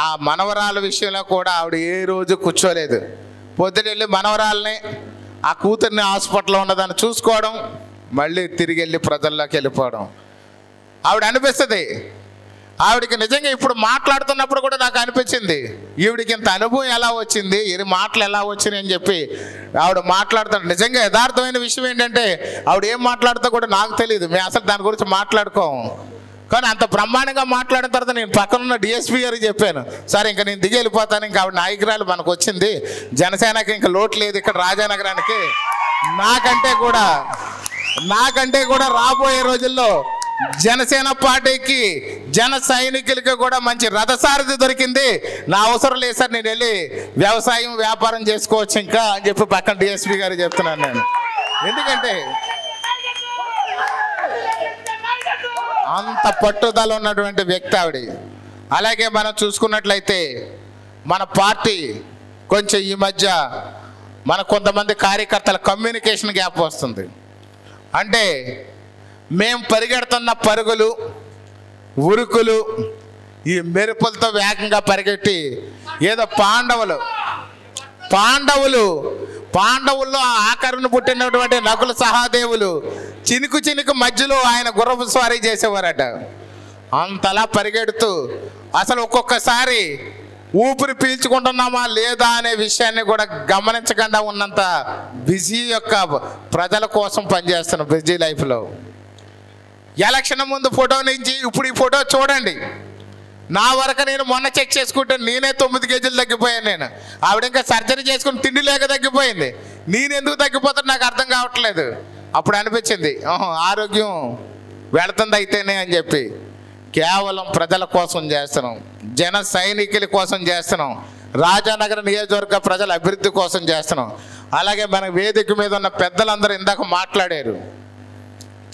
ఆ మనవరాల విషయంలో కూడా ఆవిడ ఏ రోజు కూర్చోలేదు. పొద్దునెళ్ళి మనవరాలని, ఆ కూతుర్ని హాస్పిటల్లో ఉన్నదాన్ని చూసుకోవడం, మళ్ళీ తిరిగి వెళ్ళి ప్రజల్లోకి వెళ్ళిపోవడం. ఆవిడ అనిపిస్తుంది, ఆవిడకి నిజంగా ఇప్పుడు మాట్లాడుతున్నప్పుడు కూడా నాకు అనిపించింది, ఈవిడికి ఇంత అనుభవం ఎలా వచ్చింది, ఈ మాటలు ఎలా వచ్చినాయి అని చెప్పి ఆవిడ మాట్లాడుతాడు. నిజంగా యథార్థమైన విషయం ఏంటంటే ఆవిడ ఏం మాట్లాడుతా కూడా నాకు తెలియదు, మేము అసలు దాని గురించి మాట్లాడుకోము. కానీ అంత బ్రహ్మాండంగా మాట్లాడిన తర్వాత నేను పక్కనున్న డిఎస్పీ గారికి చెప్పాను, సార్ ఇంకా నేను దిగి వెళ్ళిపోతాను, ఇంకా ఆవిడ నాయకురాలు మనకు వచ్చింది, జనసేనకి ఇంకా లోటు లేదు ఇక్కడ రాజానగరానికి, నాకంటే కూడా రాబోయే రోజుల్లో జనసేన పార్టీకి, జన సైనికులకి కూడా మంచి రథసారథి దొరికింది, నా అవసరం లేదు సార్, నేను వెళ్ళి వ్యవసాయం వ్యాపారం చేసుకోవచ్చు ఇంకా అని చెప్పి పక్కన డిఎస్పీ గారు చెప్తున్నాను నేను. ఎందుకంటే అంత పట్టుదల ఉన్నటువంటి వ్యక్తి ఆవిడ. అలాగే మనం చూసుకున్నట్లయితే మన పార్టీ కొంచెం ఈ మధ్య మన కొంతమంది కార్యకర్తల కమ్యూనికేషన్ గ్యాప్ వస్తుంది. అంటే మేము పరిగెడుతున్న పరుగులు, ఉరుకులు, ఈ మెరుపులతో వేగంగా పరిగెట్టి ఏదో పాండవుల్లో ఆఖరును పుట్టినటువంటి నకుల సహాదేవులు చినుకు మధ్యలో ఆయన గుర్రపు స్వారీ చేసేవారట. అంతలా పరిగెడుతూ అసలు ఒక్కొక్కసారి ఊపిరి పీల్చుకుంటున్నామా లేదా అనే విషయాన్ని కూడా గమనించకుండా ఉన్నంత బిజీ యొక్క ప్రజల కోసం పనిచేస్తున్న బిజీ లైఫ్లో. ఎలక్షన్ ముందు ఫోటో నుంచి ఇప్పుడు ఈ ఫోటో చూడండి, నా వరకు నేను మొన్న చెక్ చేసుకుంటే నేనే 9 కేజీలు తగ్గిపోయాను. నేను ఆవిడ ఇంకా సర్జరీ చేసుకుని తిండి లేక తగ్గిపోయింది, నేను ఎందుకు తగ్గిపోతాను నాకు అర్థం కావట్లేదు. అప్పుడు అనిపించింది ఆరోగ్యం వెళుతుంది అయితేనే అని చెప్పి. కేవలం ప్రజల కోసం చేస్తున్నాం, జన సైనికుల కోసం చేస్తున్నాం, రాజానగర నియోజకవర్గ ప్రజల అభివృద్ధి కోసం చేస్తున్నాం. అలాగే మన వేదిక మీద ఉన్న పెద్దలందరూ ఇందాక మాట్లాడారు,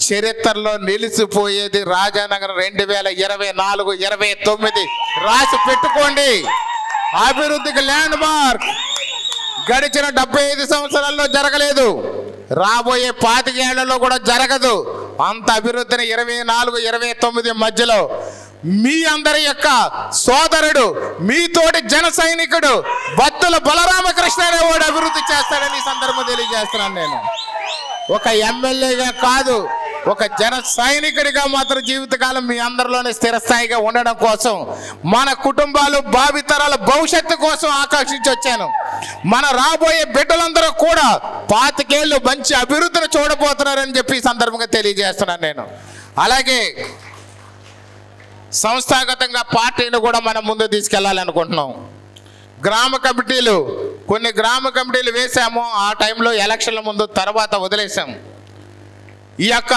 చరిత్రలో నిలిచిపోయేది రాజానగరం 2024-29 రాసి పెట్టుకోండి. అభివృద్ధికి ల్యాండ్ మార్క్. గడిచిన 75 సంవత్సరాల్లో జరగలేదు, రాబోయే 25 ఏళ్లలో కూడా జరగదు. అంత అభివృద్ధిని 24-29 మధ్యలో మీ అందరి యొక్క సోదరుడు, మీతోటి జన సైనికుడు బత్తుల బలరామకృష్ణ అనేవాడు అభివృద్ధి చేస్తాడని ఈ సందర్భం తెలియజేస్తున్నాను. నేను ఒక ఎమ్మెల్యేగా కాదు, ఒక జన సైనికుడిగా మాత్రం జీవితకాలం మీ అందరిలోనే స్థిరస్థాయిగా ఉండడం కోసం, మన కుటుంబాలు భావితరాల భవిష్యత్తు కోసం ఆకాంక్షించి వచ్చాను. మన రాబోయే బిడ్డలందరూ కూడా 25 ఏళ్ళు మంచి అభివృద్ధిని చూడబోతున్నారని చెప్పి ఈ సందర్భంగా తెలియజేస్తున్నాను నేను. అలాగే సంస్థాగతంగా పార్టీని కూడా మనం ముందు తీసుకెళ్లాలనుకుంటున్నాం. గ్రామ కమిటీలు, కొన్ని గ్రామ కమిటీలు వేసాము, ఆ టైంలో ఎలక్షన్ల ముందు, తర్వాత వదిలేసాం. ఈ యొక్క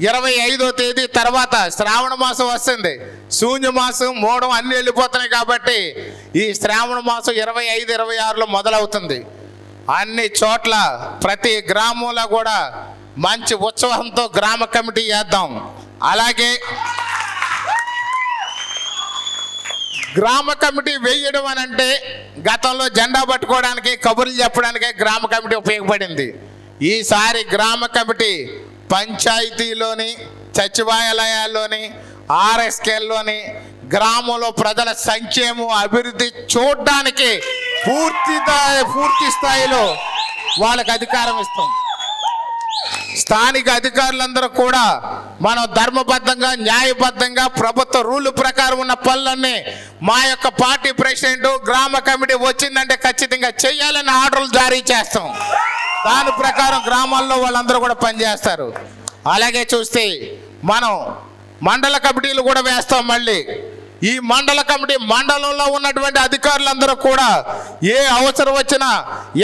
25వ తేదీ తర్వాత శ్రావణ మాసం వస్తుంది, శూన్య మాసం 3 అన్నీ వెళ్ళిపోతున్నాయి కాబట్టి ఈ శ్రావణ మాసం 25-26లో మొదలవుతుంది. అన్ని చోట్ల ప్రతి గ్రామంలో కూడా మంచి ఉత్సవంతో గ్రామ కమిటీ చేద్దాం. అలాగే గ్రామ కమిటీ వేయడం అని అంటే గతంలో జెండా పట్టుకోవడానికి, కబుర్లు చెప్పడానికి గ్రామ కమిటీ ఉపయోగపడింది. ఈసారి గ్రామ కమిటీ పంచాయతీలోని, సచివాలయాల్లోని, ఆర్ఎస్కేల్లోని గ్రామంలో ప్రజల సంక్షేమం, అభివృద్ధి చూడడానికి పూర్తి స్థాయిలో వాళ్ళకి అధికారం ఇస్తాం. స్థానిక అధికారులందరూ కూడా మనం ధర్మబద్ధంగా, న్యాయబద్ధంగా ప్రభుత్వ రూల్ ప్రకారం ఉన్న పనులన్నీ మా యొక్క పార్టీ ప్రెసిడెంట్, గ్రామ కమిటీ వచ్చిందంటే ఖచ్చితంగా చేయాలని ఆర్డర్లు జారీ చేస్తాం. దాని ప్రకారం గ్రామాల్లో వాళ్ళందరూ కూడా పనిచేస్తారు. అలాగే చూస్తే మనం మండల కమిటీలు కూడా వేస్తాం. మళ్ళీ ఈ మండల కమిటీ మండలంలో ఉన్నటువంటి అధికారులందరూ కూడా ఏ అవసరం వచ్చినా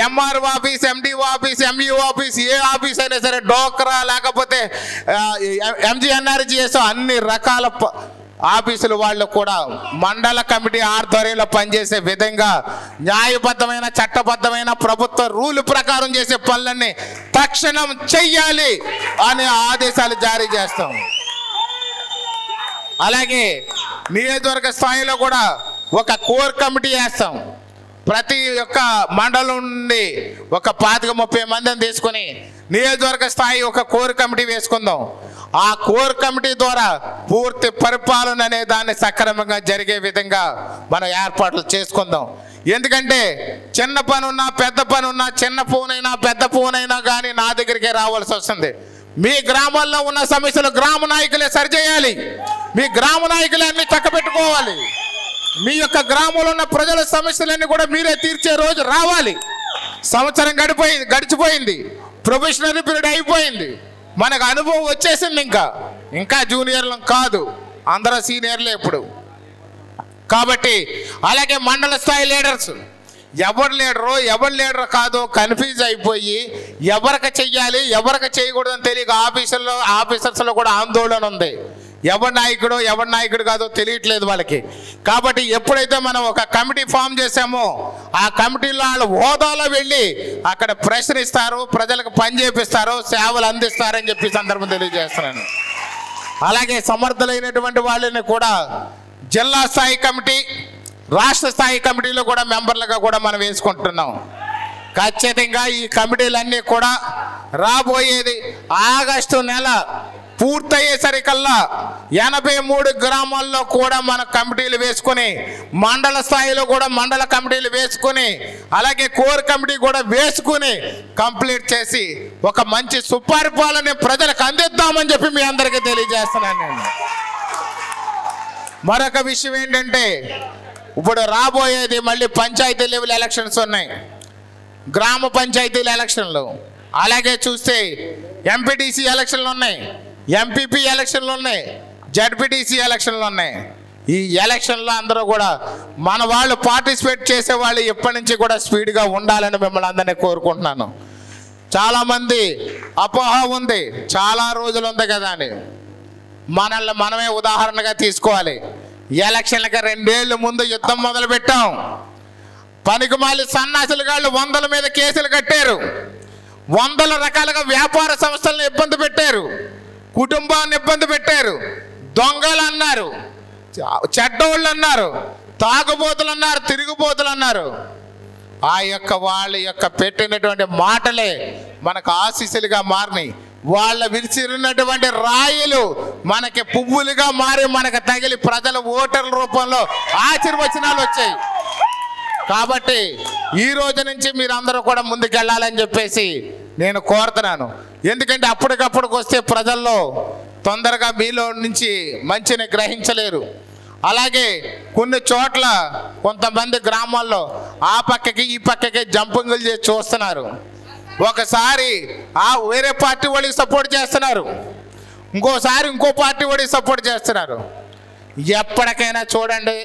MRO office, MDO office, MEO office, ఏ ఆఫీస్ అయినా సరే, డోక్రా లేకపోతే ఎంజీఎన్ఆర్జీఎస్ అన్ని రకాల ఆఫీసులు వాళ్ళు కూడా మండల కమిటీ ఆధ్వర్యంలో పనిచేసే విధంగా న్యాయబద్ధమైన, చట్టబద్ధమైన ప్రభుత్వ రూల్ ప్రకారం చేసే పనులన్నీ తక్షణం చెయ్యాలి అనే ఆదేశాలు జారీ చేస్తాం. అలాగే నియోజకవర్గ స్థాయిలో కూడా ఒక కోర్ కమిటీ వేస్తాం. ప్రతి ఒక్క మండలం నుండి ఒక 25-30 మందిని తీసుకొని నియోజకవర్గ స్థాయి ఒక కోర్ కమిటీ వేసుకుందాం. ఆ కోర్ కమిటీ ద్వారా పూర్తి పరిపాలన అనే దాన్ని సక్రమంగా జరిగే విధంగా మనం ఏర్పాట్లు చేసుకుందాం. ఎందుకంటే చిన్న పని ఉన్నా పెద్ద పని ఉన్నా, చిన్న ఫోన్ అయినా పెద్ద ఫోన్ అయినా కానీ నా దగ్గరికే రావాల్సి వస్తుంది. మీ గ్రామాల్లో ఉన్న సమస్యలు గ్రామ నాయకులే సరిచేయాలి. మీ గ్రామ నాయకులే అన్ని చక్కబెట్టుకోవాలి. మీ యొక్క గ్రామంలో ఉన్న ప్రజల సమస్యలన్నీ కూడా మీరే తీర్చే రోజు రావాలి. సంవత్సరం గడిచిపోయింది, ప్రొఫెషనల్ పీరియడ్ అయిపోయింది, మనకు అనుభవం వచ్చేసింది. ఇంకా జూనియర్లు కాదు, అందరూ సీనియర్లే ఇప్పుడు. కాబట్టి అలాగే మండల స్థాయి లీడర్స్ ఎవరు లీడరో కాదో కన్ఫ్యూజ్ అయిపోయి ఎవరికి చెయ్యాలి ఎవరికి చేయకూడదని తెలియక ఆఫీసర్స్లో కూడా ఆందోళన ఉంది. ఎవరి నాయకుడు కాదో తెలియట్లేదు వాళ్ళకి. కాబట్టి ఎప్పుడైతే మనం ఒక కమిటీ ఫామ్ చేసామో ఆ కమిటీలో వాళ్ళు హోదాలో వెళ్ళి అక్కడ ప్రశ్నిస్తారు, ప్రజలకు పని చేపిస్తారు, సేవలు అందిస్తారని చెప్పి సందర్భం తెలియజేస్తున్నాను. అలాగే సమర్థులైనటువంటి వాళ్ళని కూడా జిల్లా స్థాయి కమిటీ, రాష్ట్ర స్థాయి కమిటీలో కూడా మెంబర్లుగా కూడా మనం వేసుకుంటున్నాం. ఖచ్చితంగా ఈ కమిటీలన్నీ కూడా రాబోయేది ఆగస్టు నెల పూర్తయ్యేసరికల్లా 83 గ్రామాల్లో కూడా మన కమిటీలు వేసుకొని, మండల స్థాయిలో కూడా మండల కమిటీలు వేసుకొని, అలాగే కోర్ కమిటీ కూడా వేసుకుని కంప్లీట్ చేసి ఒక మంచి సుపరిపాలన ప్రజలకు అందిద్దామని చెప్పి మీ అందరికీ తెలియజేస్తున్నాను నేను. మరొక విషయం ఏంటంటే ఇప్పుడు రాబోయేది మళ్ళీ పంచాయతీ లెవెల్ ఎలక్షన్స్ ఉన్నాయి, గ్రామ పంచాయతీల ఎలక్షన్లు, అలాగే చూస్తే ఎంపీటీసీ ఎలక్షన్లు ఉన్నాయి, ఎంపీపీ ఎలక్షన్లు ఉన్నాయి, జడ్పీటీసీ ఎలక్షన్లు ఉన్నాయి. ఈ ఎలక్షన్లో అందరూ కూడా మన వాళ్ళు పార్టిసిపేట్ చేసే వాళ్ళు ఎప్పటి నుంచి కూడా స్పీడ్గా ఉండాలని మిమ్మల్ని అందరినీ కోరుకుంటున్నాను. చాలామంది అపోహ ఉంది, చాలా రోజులు ఉంది కదా అని. మనల్ని మనమే ఉదాహరణగా తీసుకోవాలి. ఎలక్షన్లకి 2 ఏళ్ళ ముందు యుద్ధం మొదలు పెట్టాం. పనికిమాలి సన్నాసులు గాళ్ళు 100ల మీద కేసులు కట్టారు, 100 రకాలుగా వ్యాపార సంస్థలను ఇబ్బంది పెట్టారు, కుటుంబాన్ని ఇబ్బంది పెట్టారు, దొంగలు అన్నారు, చెడ్డోళ్ళు అన్నారు, తాగుబోతులు అన్నారు, తిరుగుబోతులు అన్నారు. ఆ యొక్క వాళ్ళ యొక్క పెట్టినటువంటి మాటలే మనకు ఆశీస్సులుగా మారినాయి. వాళ్ళ విరిచినటువంటి రాయిలు మనకి పువ్వులుగా మారి మనకు తగిలి ప్రజల ఓటర్ల రూపంలో ఆశీర్వచనాలు వచ్చాయి. కాబట్టి ఈ రోజు నుంచి మీరందరూ కూడా ముందుకెళ్ళాలని చెప్పేసి నేను కోరుతున్నాను. ఎందుకంటే అప్పటికప్పుడుకు వస్తే ప్రజల్లో తొందరగా మీలో నుంచి మంచిని గ్రహించలేరు. అలాగే కొన్ని చోట్ల కొంతమంది గ్రామాల్లో ఆ పక్కకి ఈ పక్కకి జంపింగులు చేసి చూస్తున్నారు. ఒకసారి వేరే పార్టీ వాళ్ళకి సపోర్ట్ చేస్తున్నారు, ఇంకోసారి ఇంకో పార్టీ వాళ్ళకి సపోర్ట్ చేస్తున్నారు. ఎప్పటికైనా చూడండి,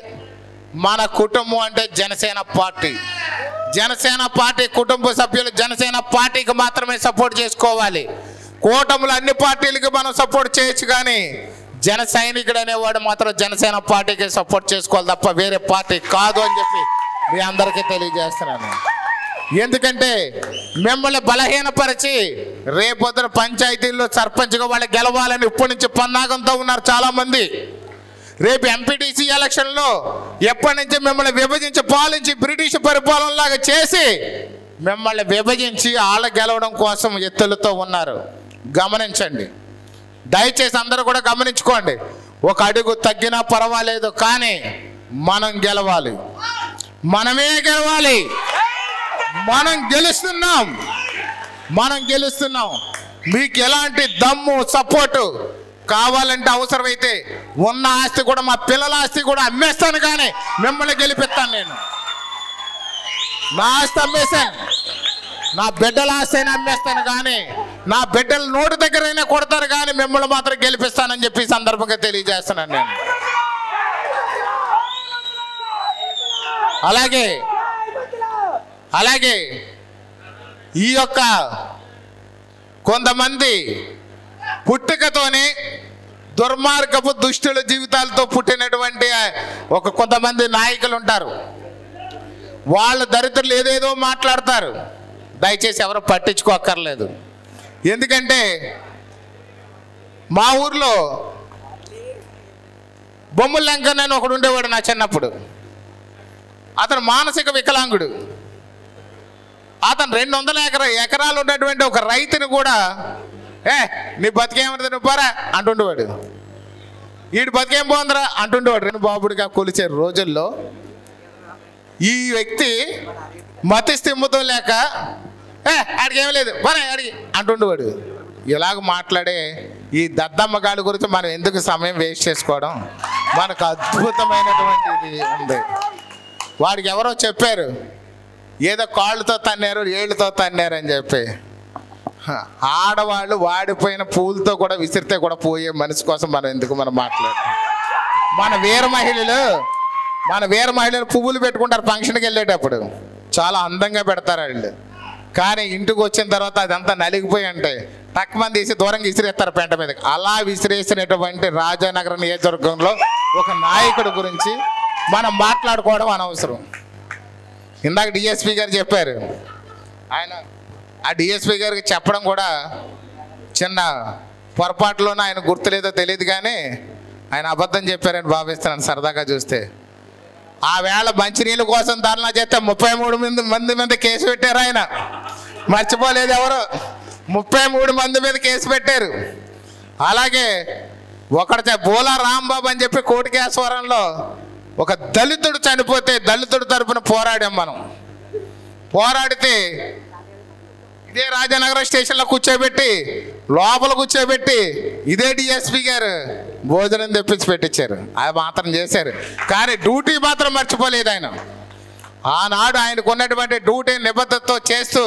మన కుటుంబం అంటే జనసేన పార్టీ. జనసేన పార్టీ కుటుంబ సభ్యులు జనసేన పార్టీకి మాత్రమే సపోర్ట్ చేసుకోవాలి. కూటములు అన్ని పార్టీలకి మనం సపోర్ట్ చేయొచ్చు, కానీ జన సైనికుడు అనేవాడు మాత్రం జనసేన పార్టీకి సపోర్ట్ చేసుకోవాలి తప్ప వేరే పార్టీ కాదు అని చెప్పి మీ అందరికీ తెలియజేస్తున్నాను. ఎందుకంటే మిమ్మల్ని బలహీనపరిచి రేపొద్దున పంచాయతీల్లో సర్పంచ్గా వాళ్ళు గెలవాలని ఇప్పటి నుంచి పన్నాగంతో ఉన్నారు చాలామంది. రేపు ఎంపీటీసీ ఎలక్షన్లో ఎప్పటి నుంచి మిమ్మల్ని విభజించి పాలించి బ్రిటిష్ పరిపాలనలాగా చేసి మిమ్మల్ని విభజించి వాళ్ళ గెలవడం కోసం ఎత్తులతో ఉన్నారు. గమనించండి, దయచేసి అందరూ కూడా గమనించుకోండి. ఒక అడుగు తగ్గినా పర్వాలేదు, కానీ మనం గెలవాలి, మనమే గెలవాలి. మనం గెలుస్తున్నాం. మీకు ఎలాంటి దమ్ము సపోర్టు కావాలంటే అవసరమైతే ఉన్న ఆస్తి కూడా, మా పిల్లల ఆస్తి కూడా అమ్మేస్తాను, కానీ మిమ్మల్ని గెలిపిస్తాను. నేను నా ఆస్తి అమ్మేశాను, నా బిడ్డల ఆస్తి అయినా అమ్మేస్తాను, కానీ నా బిడ్డల నోటి దగ్గరైనా కొడతారు, కానీ మిమ్మల్ని మాత్రం గెలిపిస్తానని చెప్పి సందర్భంగా తెలియజేస్తున్నాను నేను. అలాగే ఈ యొక్క కొంతమంది పుట్టుకతోనే దుర్మార్గపు దుష్టుల జీవితాలతో పుట్టినటువంటి కొంతమంది నాయకులు ఉంటారు. వాళ్ళ దరిద్రులు ఏదేదో మాట్లాడతారు. దయచేసి ఎవరు పట్టించుకోక్కర్లేదు. ఎందుకంటే మా ఊర్లో బొమ్మల లంకన్ అని ఒకడు ఉండేవాడు నా చిన్నప్పుడు. అతను మానసిక వికలాంగుడు. అతను 200 ఎకరాలు ఉన్నటువంటి ఒక రైతుని కూడా నీ బతికేమన్నది నువ్వు పోరా అంటుండేవాడు. వీడు బతికేం పోందరా అంటుండేవాడు. రెండు బాబుడిగా కొలిచే రోజుల్లో ఈ వ్యక్తి మతి స్థిమ్ముతం లేక ఆడికేమీ లేదు పోరా అడిగి అంటుండేవాడు. ఇలాగ మాట్లాడే ఈ దద్దమ్మ గాడి గురించి మనం ఎందుకు సమయం వేస్ట్ చేసుకోవడం? మనకు అద్భుతమైనటువంటిది ఉంది. వాడికి ఎవరో చెప్పారు ఏదో కాళ్ళతో తన్నారు ఏళ్ళతో తన్నారు అని చెప్పి. ఆడవాళ్ళు వాడిపోయిన పూలతో కూడా విసిరితే కూడా పోయే మనిషి కోసం మనం ఎందుకు మాట్లాడతాం? మన వీర మహిళలు పువ్వులు పెట్టుకుంటారు ఫంక్షన్కి వెళ్ళేటప్పుడు, చాలా అందంగా పెడతారు వాళ్ళు. కానీ ఇంటికి వచ్చిన తర్వాత అదంతా నలిగిపోయి ఉంటాయి, తక్కువని తీసి దూరంగా విసిరేస్తారు పెంట మీద. అలా విసిరేసినటువంటి రాజానగరం నియోజకవర్గంలో ఒక నాయకుడి గురించి మనం మాట్లాడుకోవడం అనవసరం. ఇందాక డిఎస్పీ గారు చెప్పారు, ఆయన ఆ డిఎస్పీ గారికి చెప్పడం కూడా చిన్న పొరపాటులోనే ఆయన గుర్తులేదో తెలియదు, కానీ ఆయన అబద్ధం చెప్పారని భావిస్తున్నాను సరదాగా చూస్తే. ఆ వేళ మంచినీళ్ళ కోసం ధర్నా చేస్తే 33 మంది మీద కేసు పెట్టారు. ఆయన మర్చిపోలేదు ఎవరు, 33 మంది మీద కేసు పెట్టారు. అలాగే ఒకటి బోలా రాంబాబు అని చెప్పి కోటికేశ్వరంలో ఒక దళితుడు చనిపోతే దళితుడు తరపున పోరాడాం మనం. పోరాడితే ఇదే రాజానగరం స్టేషన్లో కూర్చోబెట్టి లోపల కూర్చోబెట్టి ఇదే డిఎస్పీ గారు భోజనం తెప్పించి పెట్టించారు. అది మాత్రం చేశారు, కానీ డ్యూటీ మాత్రం మర్చిపోలేదు ఆయన. ఆనాడు ఆయనకు ఉన్నటువంటి డ్యూటీ నిబద్ధతతో చేస్తూ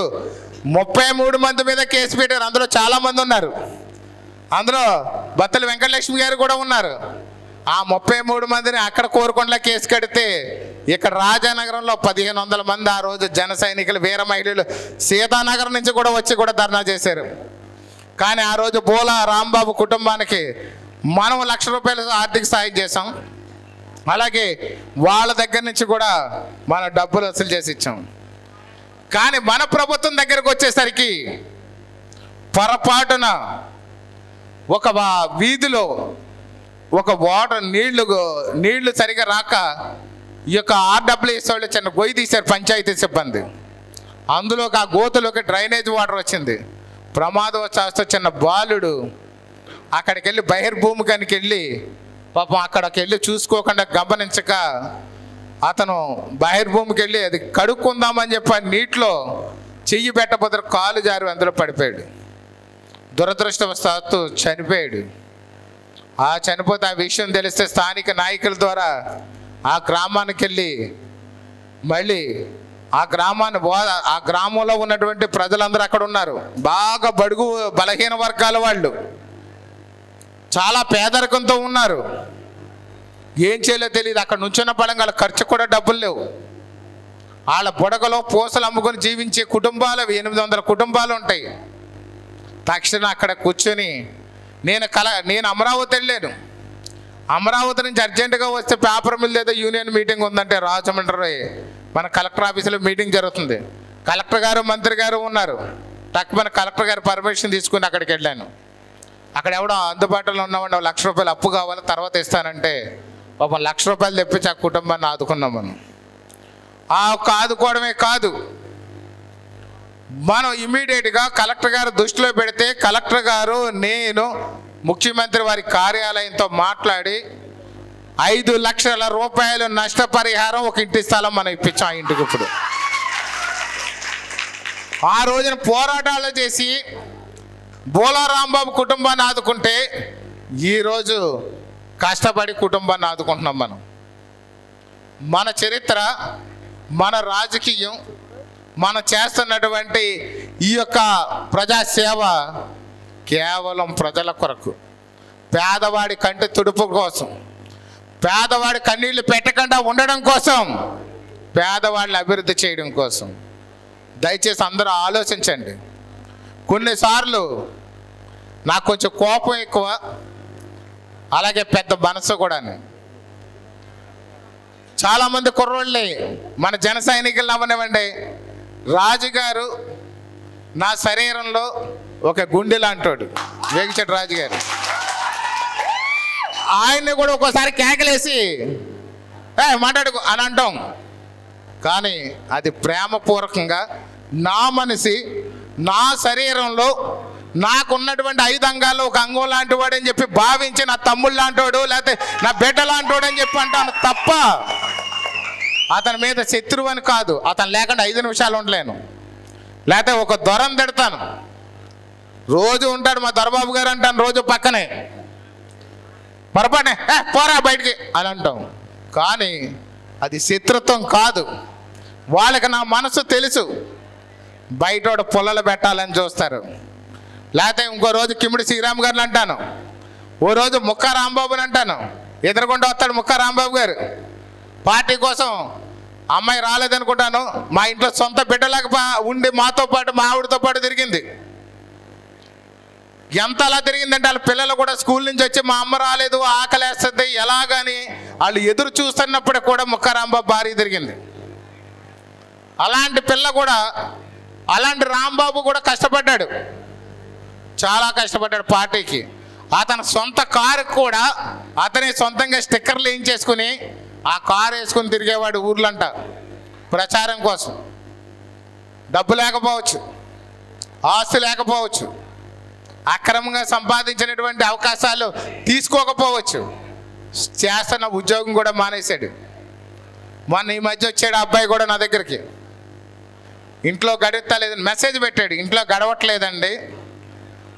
33 మంది మీద కేసు పెట్టారు. అందులో చాలామంది ఉన్నారు, అందులో బత్తల వెంకటలక్ష్మి గారు కూడా ఉన్నారు. ఆ 33 మందిని అక్కడ కోరుకొండలో కేసు కడితే ఇక్కడ రాజానగరంలో 1500 మంది ఆ రోజు జన సైనికులు వీర మహిళలు సీతానగరం నుంచి కూడా వచ్చి కూడా ధర్నా చేశారు. కానీ ఆ రోజు బోలా రాంబాబు కుటుంబానికి మనం ₹1,00,000 ఆర్థిక సాయం చేసాం. అలాగే వాళ్ళ దగ్గర నుంచి కూడా మన డబ్బులు వసూలు చేసి ఇచ్చాం. కానీ మన ప్రభుత్వం దగ్గరకు వచ్చేసరికి పొరపాటున ఒక వీధిలో ఒక వాటర్ నీళ్లు సరిగా రాక ఈ యొక్క RWS వాళ్ళు చిన్న గొయ్యి తీశారు, పంచాయతీ సిబ్బంది. అందులోకి ఆ గోతులోకి డ్రైనేజ్ వాటర్ వచ్చింది. ప్రమాదవశాత్తు చిన్న బాలుడు అక్కడికి వెళ్ళి బహిర్భూమికానికి వెళ్ళి పాపం అక్కడికి వెళ్ళి చూసుకోకుండా గమనించక అతను బహిర్భూమికి వెళ్ళి అది కడుక్కుందామని చెప్పి నీటిలో చెయ్యి పెట్టబోతే కాలు జారి అందులో పడిపోయాడు. దురదృష్టవశాత్తు చనిపోయాడు. ఆ చనిపోతే ఆ విషయం తెలిస్తే స్థానిక నాయకుల ద్వారా ఆ గ్రామానికి వెళ్ళి మళ్ళీ ఆ గ్రామంలో ఉన్నటువంటి ప్రజలందరూ అక్కడ ఉన్నారు. బాగా బడుగు బలహీన వర్గాల వాళ్ళు, చాలా పేదరికంతో ఉన్నారు. ఏం చేయాలో తెలియదు. అక్కడ నుంచున్న పడంగా ఖర్చు కూడా డబ్బులు లేవు. వాళ్ళ బుడగలో పూసలు అమ్ముకొని జీవించే కుటుంబాలు 800 కుటుంబాలు ఉంటాయి. తక్షణ అక్కడ కూర్చొని నేను అమరావతి వెళ్ళాను. అమరావతి నుంచి అర్జెంటుగా వస్తే పేపర్ మిల్ ఏదో యూనియన్ మీటింగ్ ఉందంటే రాజమండ్రి మన కలెక్టర్ ఆఫీసులో మీటింగ్ జరుగుతుంది. కలెక్టర్ గారు మంత్రి గారు ఉన్నారు. మన కలెక్టర్ గారు పర్మిషన్ తీసుకుని అక్కడికి వెళ్ళాను. అక్కడ ఎవడో అందుబాటులో ఉన్నవాడు ₹1,00,000 అప్పు కావాలి తర్వాత ఇస్తానంటే పాపం ₹1,00,000 తెప్పించి ఆ కుటుంబాన్ని ఆదుకున్నాం మనం. ఆ ఒక్క ఆదుకోవడమే కాదు, మనం ఇమ్మీడియట్గా కలెక్టర్ గారు దృష్టిలో పెడితే కలెక్టర్ గారు నేను ముఖ్యమంత్రి వారి కార్యాలయంతో మాట్లాడి ₹5,00,000 నష్టపరిహారం ఒక ఇంటి స్థలం మనం ఇప్పించాం ఆ ఇంటికి. ఇప్పుడు ఆ రోజున పోరాటాలు చేసి బోలా రాంబాబు కుటుంబాన్ని ఆదుకుంటే ఈరోజు కష్టపడి కుటుంబాన్ని ఆదుకుంటున్నాం మనం. మన చరిత్ర, మన రాజకీయం, మనం చేస్తున్నటువంటి ఈ యొక్క ప్రజాసేవ కేవలం ప్రజల కొరకు, పేదవాడి కంటి తుడుపు కోసం, పేదవాడి కన్నీళ్లు పెట్టకుండా ఉండడం కోసం, పేదవాళ్ళని అభివృద్ధి చేయడం కోసం. దయచేసి అందరూ ఆలోచించండి. కొన్నిసార్లు నాకు కొంచెం కోపం ఎక్కువ, అలాగే పెద్ద మనసు కూడా. చాలామంది కుర్రోళ్ళని మన జన సైనికులు అవ్వనివ్వండి, రాజుగారు నా శరీరంలో ఒక గుండె లాంటోడు వేగిచెట్టు రాజుగారు. ఆయన్ని కూడా ఒక్కోసారి కేకలేసి మాట్లాడుకో అని అంటాం. కానీ అది ప్రేమపూర్వకంగా నా మనిషి, నా శరీరంలో నాకున్నటువంటి 5 అంగాల్లో ఒక అంగం లాంటి వాడు అని చెప్పి భావించి నా తమ్ముడు లాంటివాడు లేకపోతే నా బిడ్డ లాంటివాడు అని చెప్పి అంటాను తప్ప అతని మీద శత్రువు అని కాదు. అతను లేకుండా 5 నిమిషాలు ఉండలేను. లేకపోతే ఒక దొరను తిడతాను, రోజు ఉంటాడు మా దొరబాబు గారు అంటాను, రోజు పక్కనే పొరపాటునే పోరా బయటికి అని అంటాం. కానీ అది శత్రుత్వం కాదు. వాళ్ళకి నా మనసు తెలుసు. బయట పొల్లలు పెట్టాలని చూస్తారు. లేకపోతే ఇంకో రోజు కిమిడి శ్రీరామ్ గారిని అంటాను, ఓ రోజు ముక్కా రాంబాబుని అంటాను. ఎదురుకుండా వస్తాడు ముక్కా రాంబాబు గారు. పార్టీ కోసం అమ్మాయి రాలేదనుకుంటాను, మా ఇంట్లో సొంత బిడ్డలాగా ఉండి మాతో పాటు మా ఆవిడతో పాటు తిరిగింది. ఎంత అలా తిరిగిందంటే వాళ్ళ పిల్లలు కూడా స్కూల్ నుంచి వచ్చి మా అమ్మ రాలేదు ఆకలేస్తుంది ఎలాగని వాళ్ళు ఎదురు చూస్తున్నప్పుడు కూడా ముక్కా రాంబాబు భార్య తిరిగింది. అలాంటి పిల్ల కూడా, అలాంటి రాంబాబు కూడా కష్టపడ్డాడు, చాలా కష్టపడ్డాడు పార్టీకి. అతని సొంత కారు కూడా అతని సొంతంగా స్టిక్కర్లు వేయించేసుకుని ఆ కారు వేసుకుని తిరిగేవాడు ఊర్లంట ప్రచారం కోసం. డబ్బు లేకపోవచ్చు, ఆస్తి లేకపోవచ్చు, అక్రమంగా సంపాదించినటువంటి అవకాశాలు తీసుకోకపోవచ్చు, చేస్తున్న ఉద్యోగం కూడా మానేశాడు. మొన్న ఈ మధ్య వచ్చాడు అబ్బాయి కూడా నా దగ్గరికి, ఇంట్లో గడవట్లేదని మెసేజ్ పెట్టాడు, ఇంట్లో గడవట్లేదండి,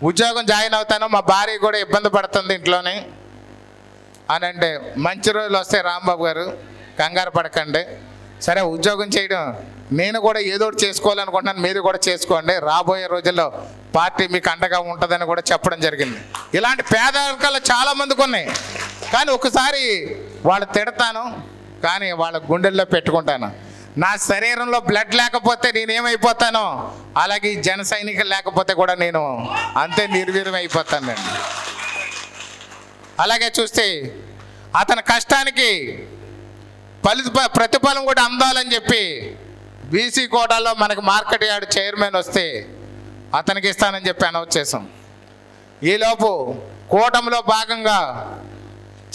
ఉద్యోగం జాయిన్ అవుతాను, మా భార్య కూడా ఇబ్బంది పడుతుంది ఇంట్లోనే అని అంటే, మంచి రోజులు వస్తాయి రాంబాబు గారు, కంగారు పడకండి, సరే ఉద్యోగం చేయడం నేను కూడా ఏదో ఒకటి చేసుకోవాలనుకుంటున్నాను, మీరు కూడా చేసుకోండి, రాబోయే రోజుల్లో పార్టీ మీకు అండగా ఉంటుందని కూడా చెప్పడం జరిగింది. ఇలాంటి పేదరికాలు చాలామందికి ఉన్నాయి. కానీ ఒకసారి వాళ్ళు తిడతాను, కానీ వాళ్ళ గుండెల్లో పెట్టుకుంటాను. నా శరీరంలో బ్లడ్ లేకపోతే నేనేమైపోతానో అలాగే ఈ జన సైనికులు లేకపోతే కూడా నేను అంతే నిర్వీర్యం అయిపోతానండి. అలాగే చూస్తే అతని కష్టానికి ప్రతిఫలం కూడా అందాలని చెప్పి బీసీ కోటాలో మనకు మార్కెట్ యార్డ్ చైర్మన్ వస్తే అతనికి ఇస్తానని చెప్పి అనౌన్స్ చేసాం. ఈలోపు కూటమిలో భాగంగా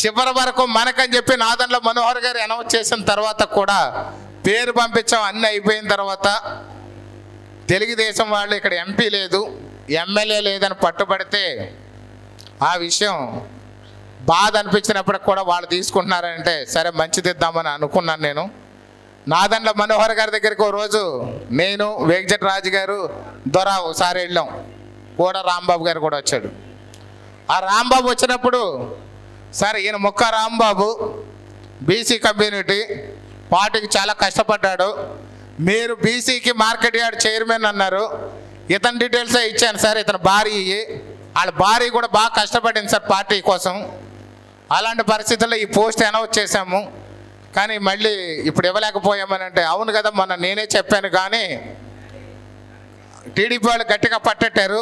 చివరి వరకు మనకని చెప్పి నాదెండ్ల మనోహర్ గారు అనౌన్స్ చేసిన తర్వాత కూడా పేరు పంపించాం. అన్నీ అయిపోయిన తర్వాత తెలుగుదేశం వాళ్ళు ఇక్కడ ఎంపీ లేదు, ఎమ్మెల్యే లేదని పట్టుబడితే ఆ విషయం బాధ అనిపించినప్పటికి కూడా వాళ్ళు తీసుకుంటున్నారంటే సరే మంచిదిద్దామని అనుకున్నాను. నేను నాదెండ్ల మనోహర్ గారి దగ్గరికి ఓ రోజు నేను వేగజట్ రాజు గారు దొర ఒకసారి వెళ్ళాం, కూడా రాంబాబు గారు కూడా వచ్చాడు. ఆ రాంబాబు వచ్చినప్పుడు సరే ఈయన ముక్కా రాంబాబు బీసీ కమ్యూనిటీ పార్టీకి చాలా కష్టపడ్డాడు, మీరు బీసీకి మార్కెట్ యార్డ్ చైర్మన్ అన్నారు, ఇతని డీటెయిల్సే ఇచ్చాను సార్, ఇతని భార్య, వాళ్ళ భార్య కూడా బాగా కష్టపడింది సార్ పార్టీ కోసం, అలాంటి పరిస్థితుల్లో ఈ పోస్ట్ అనౌన్స్ చేశాము, కానీ మళ్ళీ ఇప్పుడు ఇవ్వలేకపోయామని అంటే అవును కదా మొన్న నేనే చెప్పాను కానీ టీడీపీ వాళ్ళు గట్టిగా పట్టెట్టారు,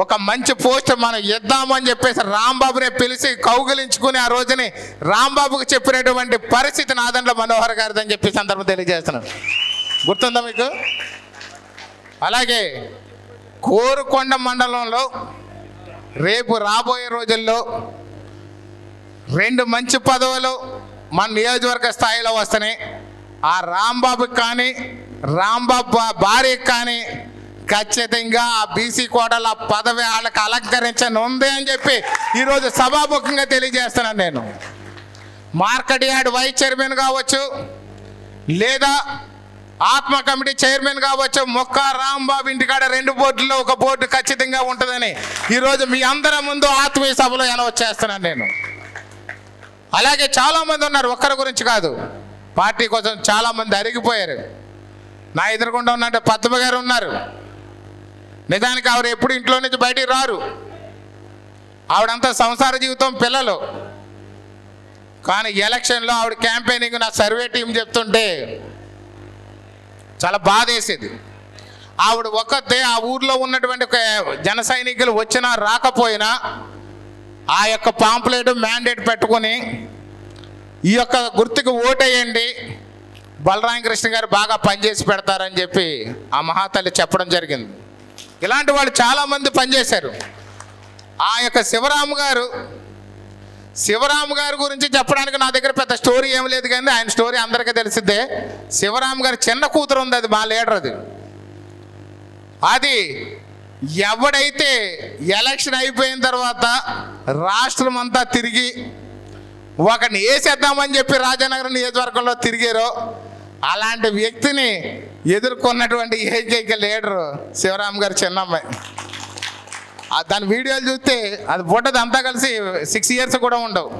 ఒక మంచి పోస్ట్ మనం ఇద్దామని చెప్పేసి రాంబాబునే పిలిచి కౌగిలించుకుని ఆ రోజుని రాంబాబుకు చెప్పినటువంటి పరిస్థితి నాదెండ్ల మనోహర్ గారిది అని చెప్పి సందర్భం తెలియజేస్తున్నాను. గుర్తుందా మీకు? అలాగే కోరుకొండ మండలంలో రేపు రాబోయే రోజుల్లో 2 మంచి పదవులు మన నియోజకవర్గ స్థాయిలో వస్తున్నాయి. ఆ రాంబాబుకి కానీ రాంబాబు భార్యకి కానీ ఖచ్చితంగా ఆ బీసీ కోటల పదవి వాళ్ళకి అలంకరించని ఉంది అని చెప్పి ఈరోజు సభాముఖంగా తెలియజేస్తున్నాను. నేను మార్కెట్ యార్డ్ వైస్ చైర్మన్ కావచ్చు లేదా ఆత్మ కమిటీ చైర్మన్ కావచ్చు, ముక్కా రాంబాబు ఇంటికాడ 2 బోర్డుల్లో ఒక బోర్డు ఖచ్చితంగా ఉంటుందని ఈరోజు మీ అందరి ముందు ఆత్మీయ సభలో అనౌన్స్ చేస్తున్నాను నేను. అలాగే చాలామంది ఉన్నారు, ఒక్కరి గురించి కాదు, పార్టీ కోసం చాలామంది అరిగిపోయారు. నా ఎదురుకుండా ఉన్నట్టు పద్మ గారు ఉన్నారు, నిజానికి ఆవిడ ఎప్పుడు ఇంట్లో నుంచి బయటికి రారు, ఆవిడంతా సంసార జీవితం పిల్లలు, కానీ ఎలక్షన్లో ఆవిడ క్యాంపెయినింగ్ నా సర్వే టీం చెప్తుంటే చాలా బాధ వేసేది. ఆవిడ ఒక్కతే ఆ ఊర్లో ఉన్నటువంటి జన సైనికులు వచ్చినా రాకపోయినా ఆ యొక్క పాంప్లెట్ మ్యాండేట్ పెట్టుకొని ఈ యొక్క గుర్తుకు ఓటేయండి, బలరామకృష్ణ గారు బాగా పనిచేసి పెడతారని చెప్పి ఆ మహాతల్లి చెప్పడం జరిగింది. ఇలాంటి వాళ్ళు చాలామంది పనిచేశారు. ఆ యొక్క శివరాము గారు శివరాం గారి గురించి చెప్పడానికి నా దగ్గర పెద్ద స్టోరీ ఏం లేదు, కానీ ఆయన స్టోరీ అందరికీ తెలిసిద్దే. శివరాం గారి చిన్న కూతురు ఉంది, అది మా లీడర్. అది ఎవడైతే ఎలక్షన్ అయిపోయిన తర్వాత రాష్ట్రం అంతా తిరిగి ఒకరిని వేసేద్దామని చెప్పి రాజానగరం నియోజకవర్గంలో తిరిగారో అలాంటి వ్యక్తిని ఎదుర్కొన్నటువంటి ఏకైక లీడరు శివరాం గారి చిన్నమ్మాయి. దాని వీడియోలు చూస్తే అది బుడ్డది అంతా కలిసి 6 years కూడా ఉండవు.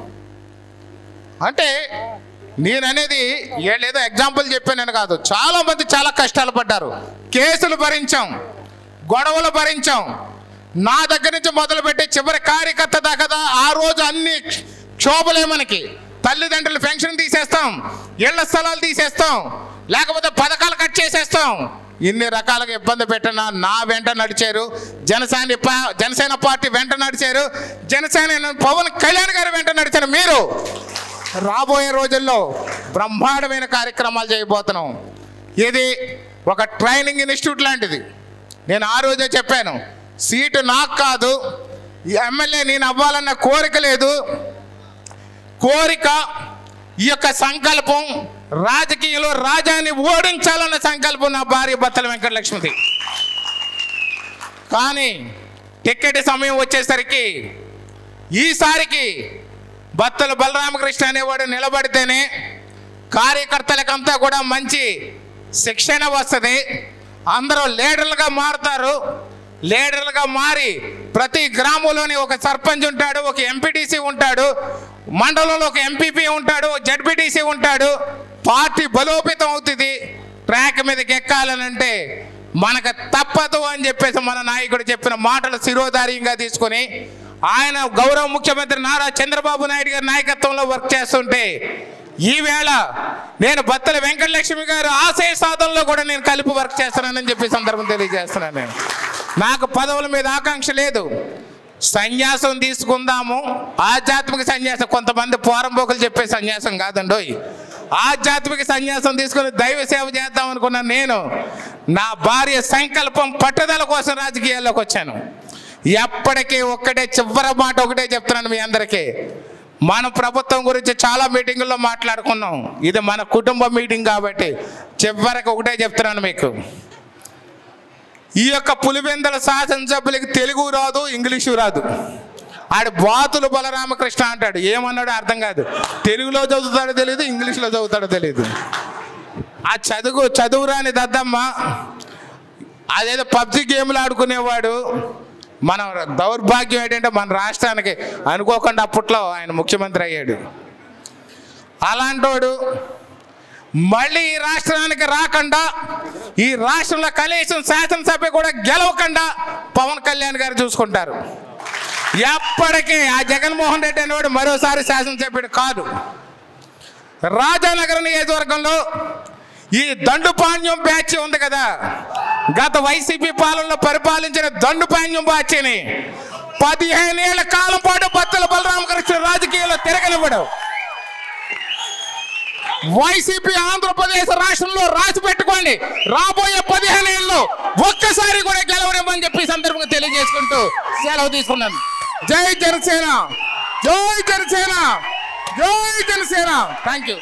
అంటే నేననేది ఏదో ఎగ్జాంపుల్ చెప్పానని కాదు, చాలామంది చాలా కష్టాలు పడ్డారు, కేసులు భరించాం, గొడవలు భరించాం. నా దగ్గర నుంచి మొదలుపెట్టి చివరి కార్యకర్త దాకా ఆ రోజు అన్ని క్షోభలే మనకి. తల్లిదండ్రులు పెన్షన్ తీసేస్తాం, ఇళ్ల స్థలాలు తీసేస్తాం, లేకపోతే పథకాలు కట్ చేసేస్తాం. ఇన్ని రకాలుగా ఇబ్బంది పెట్టినా నా వెంట నడిచారు. జనసేన పార్టీ వెంట నడిచారు. జనసేన పవన్ కళ్యాణ్ గారి వెంట నడిచారు. మీరు రాబోయే రోజుల్లో బ్రహ్మాండమైన కార్యక్రమాలు చేయబోతున్నాం. ఇది ఒక ట్రైనింగ్ ఇన్స్టిట్యూట్ లాంటిది. నేను ఆ రోజే చెప్పాను, సీటు నాకు కాదు, ఎమ్మెల్యే నేను అవ్వాలన్న కోరిక లేదు. కోరిక, ఈ యొక్క సంకల్పం, రాజకీయంలో రాజాని ఓడించాలన్న సంకల్పం నా భార్య బత్తల వెంకటలక్ష్మిది. కానీ టికెట్ సమయం వచ్చేసరికి ఈసారికి బత్తల బలరామకృష్ణ అనేవాడు నిలబడితేనే కార్యకర్తలకంతా కూడా మంచి శిక్షణ వస్తుంది. అందరూ లీడర్లుగా మారుతారు. లీడర్లుగా మారి ప్రతి గ్రామంలోని ఒక సర్పంచ్ ఉంటాడు, ఒక ఎంపీటీసీ ఉంటాడు, మండలంలో ఒక ఎంపీపీ ఉంటాడు, జడ్పీటీసీ ఉంటాడు. పార్టీ బలోపేతం అవుతుంది. ట్రాక్ మీదకి ఎక్కాలనంటే మనకు తప్పదు అని చెప్పేసి మన నాయకుడు చెప్పిన మాటలు శిరోధార్యంగా తీసుకొని ఆయన గౌరవ ముఖ్యమంత్రి నారా చంద్రబాబు నాయుడు గారి నాయకత్వంలో వర్క్ చేస్తుంటే ఈవేళ నేను బత్తల వెంకటలక్ష్మి గారు ఆశయ సాధనలో కూడా నేను కలిపి వర్క్ చేస్తున్నానని చెప్పి సందర్భం తెలియజేస్తున్నాను. నేను నాకు పదవుల మీద ఆకాంక్ష లేదు. సన్యాసం తీసుకుందాము, ఆధ్యాత్మిక సన్యాసం, కొంతమంది పోరంబోకులు చెప్పే సన్యాసం కాదండోయ్. ఆధ్యాత్మిక సన్యాసం తీసుకుని దైవ సేవ చేద్దాం అనుకున్నాను. నేను నా భార్య సంకల్పం, పట్టుదల కోసం రాజకీయాల్లోకి వచ్చాను. ఎప్పటికీ ఒక్కటే చివరి మాట ఒకటే చెప్తున్నాను మీ అందరికీ. మన ప్రభుత్వం గురించి చాలా మీటింగుల్లో మాట్లాడుకున్నాం. ఇది మన కుటుంబ మీటింగ్ కాబట్టి చివరికి ఒకటే చెప్తున్నాను మీకు. ఈ యొక్క పులివెందుల శాసనసభ్యులకి తెలుగు రాదు, ఇంగ్లీషు రాదు. ఆడు బాతులు బలరామకృష్ణ అంటాడు, ఏమన్నాడో అర్థం కాదు. తెలుగులో చదువుతాడో తెలియదు, ఇంగ్లీష్లో చదువుతాడో తెలియదు. ఆ చదువురాని దద్దమ్మ అదేదో పబ్జి గేమ్లు ఆడుకునేవాడు. మన దౌర్భాగ్యం ఏంటంటే మన రాష్ట్రానికి అనుకోకుండా అప్పట్లో ఆయన ముఖ్యమంత్రి అయ్యాడు. అలాంటోడు మళ్ళీ ఈ రాష్ట్రానికి రాకుండా, ఈ రాష్ట్రంలో కనీసం శాసనసభ కూడా గెలవకుండా పవన్ కళ్యాణ్ గారు చూసుకుంటారు. ఎప్పటికీ ఆ జగన్మోహన్ రెడ్డి అనేవాడు మరోసారి శాసనసభ్యుడు కాదు. రాజానగరం నియోజకవర్గంలో ఈ దండుపాణ్యం బ్యాచ్ ఉంది కదా, గత వైసీపీ పాలనలో పరిపాలించిన దండుపాణ్యం బ్యాచ్ని 15 ఏళ్ల కాలం పాటు బత్తల బలరామకృష్ణ రాజకీయాల్లో తిరగనివ్వడు. వైసీపీ ఆంధ్రప్రదేశ్ రాష్ట్రంలో రాసి పెట్టుకోండి, రాబోయే 15 ఏళ్ళు ఒక్కసారి కూడా గెలవడమని చెప్పి సందర్భంగా తెలియజేసుకుంటూ సెలవు తీసుకున్నాను. జై జనసేన, జై జనసేన, జై జనసేన. Thank you.